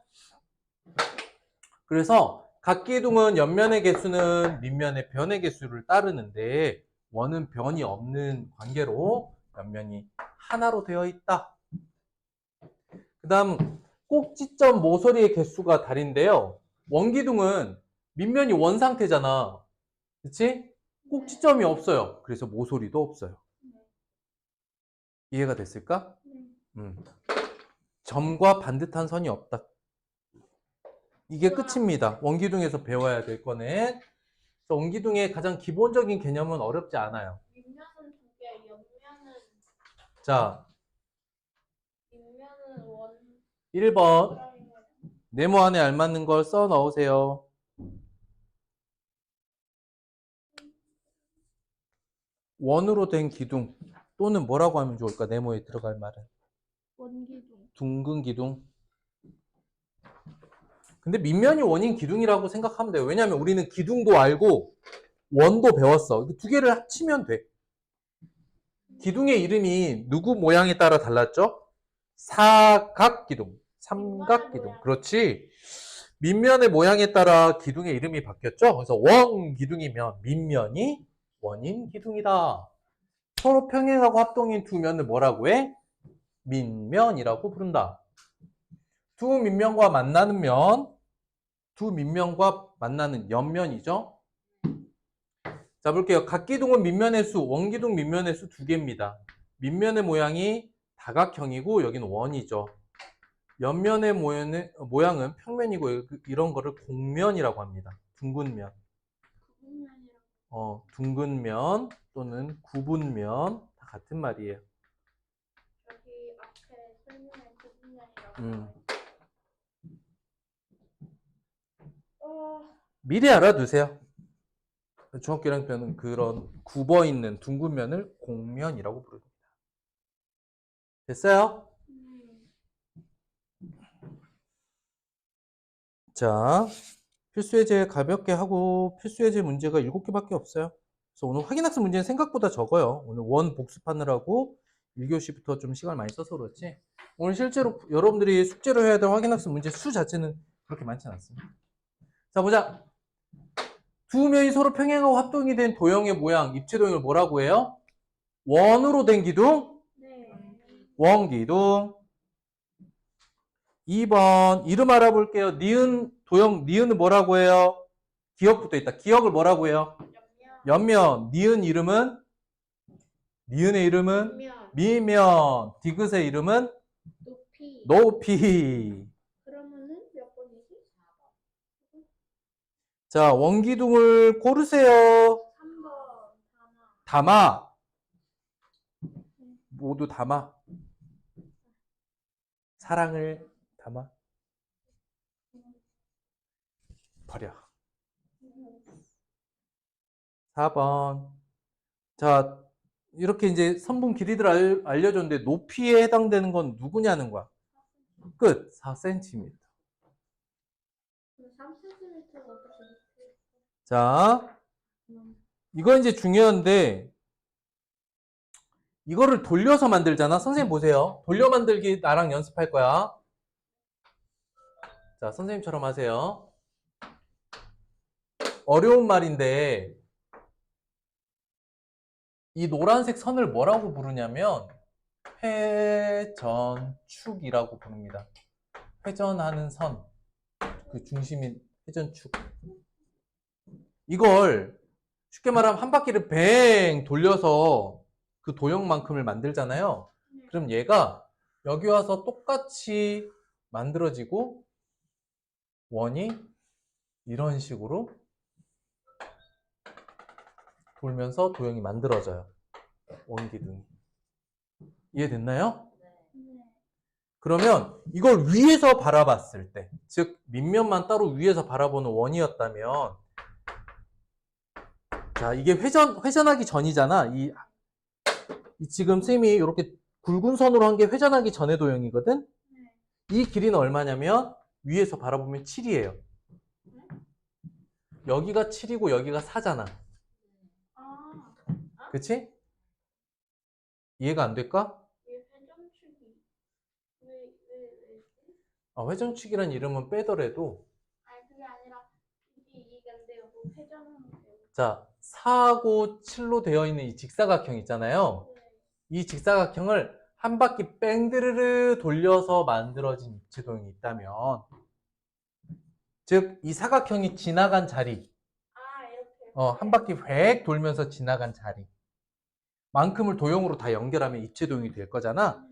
그래서 각기둥은 옆면의 개수는 밑면의 변의 개수를 따르는데 원은 변이 없는 관계로 옆면이 하나로 되어 있다. 그 다음 꼭지점 모서리의 개수가 다른데요. 원기둥은 밑면이 원 상태잖아. 그치? 꼭지점이 없어요. 그래서 모서리도 없어요. 이해가 됐을까? 점과 반듯한 선이 없다. 이게 끝입니다. 원기둥에서 배워야 될 거는. 원기둥의 가장 기본적인 개념은 어렵지 않아요. 밑면은 2개, 옆면은 자, 밑면은 원. 1번 네모 안에 알맞는 걸 써 넣으세요. 원으로 된 기둥. 또는 뭐라고 하면 좋을까? 네모에 들어갈 말은. 원기둥. 둥근 기둥. 근데 밑면이 원인 기둥이라고 생각하면 돼요. 왜냐하면 우리는 기둥도 알고 원도 배웠어. 두 개를 합치면 돼. 기둥의 이름이 누구 모양에 따라 달랐죠? 사각기둥, 삼각기둥. 그렇지. 밑면의 모양에 따라 기둥의 이름이 바뀌었죠? 그래서 원기둥이면 밑면이 원인 기둥이다. 서로 평행하고 합동인 두 면을 뭐라고 해? 밑면이라고 부른다. 두 밑면과 만나는 면, 두 밑면과 만나는 옆면이죠. 자, 볼게요. 각기둥은 밑면의 수, 원기둥 밑면의 수 두 개입니다. 밑면의 모양이 다각형이고 여기는 원이죠. 옆면의 모양은 평면이고 이런 거를 곡면이라고 합니다. 둥근 면. 둥근 면 또는 굽은 면 다 같은 말이에요. 여기 앞에 설명한 구분면이라고. 미리 알아두세요. 중학교 1학년은 그런 굽어 있는 둥근 면을 곡면이라고 부릅니다. 됐어요? 자, 필수예제 가볍게 하고 필수예제 문제가 7개밖에 없어요. 그래서 오늘 확인학습 문제는 생각보다 적어요. 오늘 원 복습하느라고 1교시부터 좀 시간을 많이 써서 그렇지. 오늘 실제로 여러분들이 숙제로 해야 될 확인학습 문제 수 자체는 그렇게 많지는 않습니다. 자, 보자. 두 면이 서로 평행하고 합동이 된 도형의 모양, 입체 도형을 뭐라고 해요? 원으로 된 기둥? 네. 원기둥. 2번 이름 알아볼게요. 니은 도형 니은은 뭐라고 해요? 기억부터 있다. 기억을 뭐라고 해요? 옆면. 니은 이름은? 니은의 이름은? 미면. 디귿의 이름은? 높이. 높이. 그러면은 몇 번이지? 4번. 자, 원기둥을 고르세요. 3번. 담아. 모두 담아. 사랑을 담아. 버려. 4번. 자, 이렇게 이제 선분 길이들 알려줬는데 높이에 해당되는 건 누구냐는 거야. 끝. 4cm. 3cm가 어떻게 자, 이거 이제 중요한데 이거를 돌려서 만들잖아. 선생님 보세요. 돌려 만들기 나랑 연습할 거야. 자, 선생님처럼 하세요. 어려운 말인데 이 노란색 선을 뭐라고 부르냐면 회전축이라고 부릅니다. 회전하는 선. 그 중심인 회전축. 이걸 쉽게 말하면 한 바퀴를 뱅 돌려서 그 도형만큼을 만들잖아요. 그럼 얘가 여기 와서 똑같이 만들어지고 원이 이런 식으로 돌면서 도형이 만들어져요. 원기둥이. 이해됐나요? 그러면 이걸 위에서 바라봤을 때, 즉 밑면만 따로 위에서 바라보는 원이었다면, 자, 이게 회전하기 전이잖아. 이 지금 쌤이 이렇게 굵은 선으로 한 게 회전하기 전의 도형이거든. 이 길이는 얼마냐면 위에서 바라보면 7이에요. 여기가 7이고 여기가 4잖아. 그치? 이해가 안 될까? 회전축이란 이름은 빼더라도 그게 아니라 이게 이해가 안 돼요. 뭐 회전하는 거. 자, 4하고 7로 되어 있는 이 직사각형 있잖아요. 이 직사각형을 한 바퀴 뺑드르르 돌려서 만들어진 입체도형이 있다면, 즉 이 사각형이 지나간 자리, 이렇게. 한 바퀴 획 돌면서 지나간 자리 만큼을 도형으로 다 연결하면 입체도형이 될 거잖아.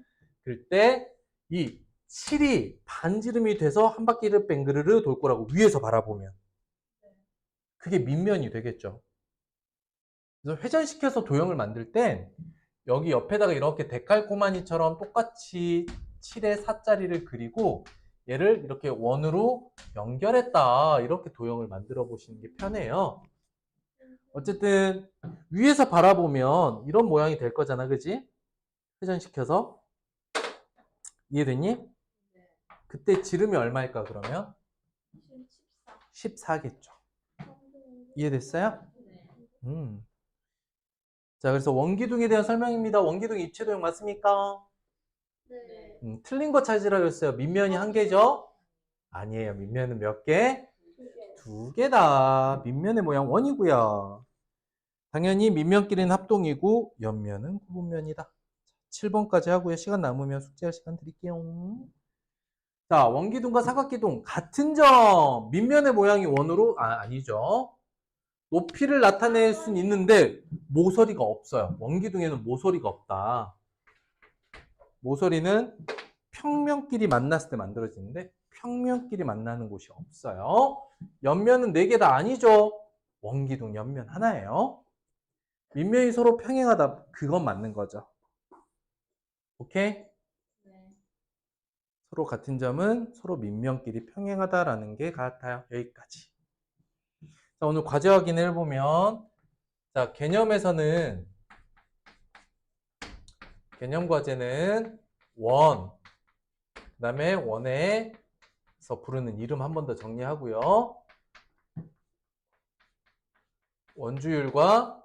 그럴 때 이 7이 반지름이 돼서 한 바퀴를 뺑그르르 돌 거라고 위에서 바라보면 그게 밑면이 되겠죠. 그래서 회전시켜서 도형을 만들 땐 여기 옆에다가 이렇게 데칼코마니처럼 똑같이 7의 4자리를 그리고 얘를 이렇게 원으로 연결했다. 이렇게 도형을 만들어 보시는 게 편해요. 어쨌든 위에서 바라보면 이런 모양이 될 거잖아. 그지? 회전시켜서. 이해됐니? 네. 그때 지름이 얼마일까 그러면? 지금 14. 14겠죠. 이해됐어요? 네. 자, 그래서 원기둥에 대한 설명입니다. 원기둥 입체도형 맞습니까? 네. 틀린 거 찾으라 그랬어요. 밑면이 한 개죠? 아니에요. 밑면은 몇 개? 2개. 두 개다. 밑면의 모양 원이고요. 당연히 밑면끼리는 합동이고 옆면은 구분면이다. 7번까지 하고요. 시간 남으면 숙제할 시간 드릴게요. 자, 원기둥과 사각기둥 같은 점. 밑면의 모양이 원으로 아니죠. 높이를 나타낼 수는 있는데 모서리가 없어요. 원기둥에는 모서리가 없다. 모서리는 평면끼리 만났을 때 만들어지는데 평면끼리 만나는 곳이 없어요. 옆면은 4개 다 아니죠. 원기둥 옆면 하나예요. 밑면이 서로 평행하다. 그건 맞는 거죠. 오케이? 네. 서로 같은 점은 서로 밑면끼리 평행하다라는 게 같아요. 여기까지. 자, 오늘 과제 확인을 해보면, 자, 개념에서는, 개념 과제는 원, 그 다음에 원에서 부르는 이름 한 번 더 정리하고요. 원주율과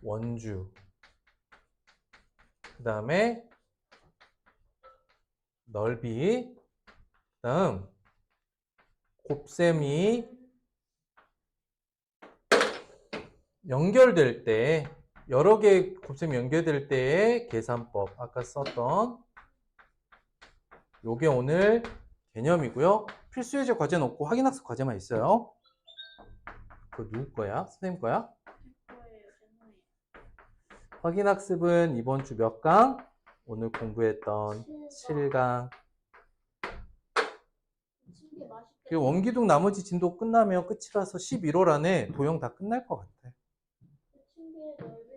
원주, 그 다음에 넓이, 그 다음 곱셈이 연결될 때, 여러 개의 곱셈이 연결될 때의 계산법, 아까 썼던 요게 오늘 개념이고요. 필수예제 과제는 없고 확인학습 과제만 있어요. 그거 누구 거야? 선생님 거야? 거예요. 죄송해요. 확인학습은 이번 주 몇 강? 오늘 공부했던 7강. 7개 맛있게. 그리고 원기둥 나머지 진도 끝나면 끝이라서 11월 안에 도형 다 끝날 것 같아. 7개 넓이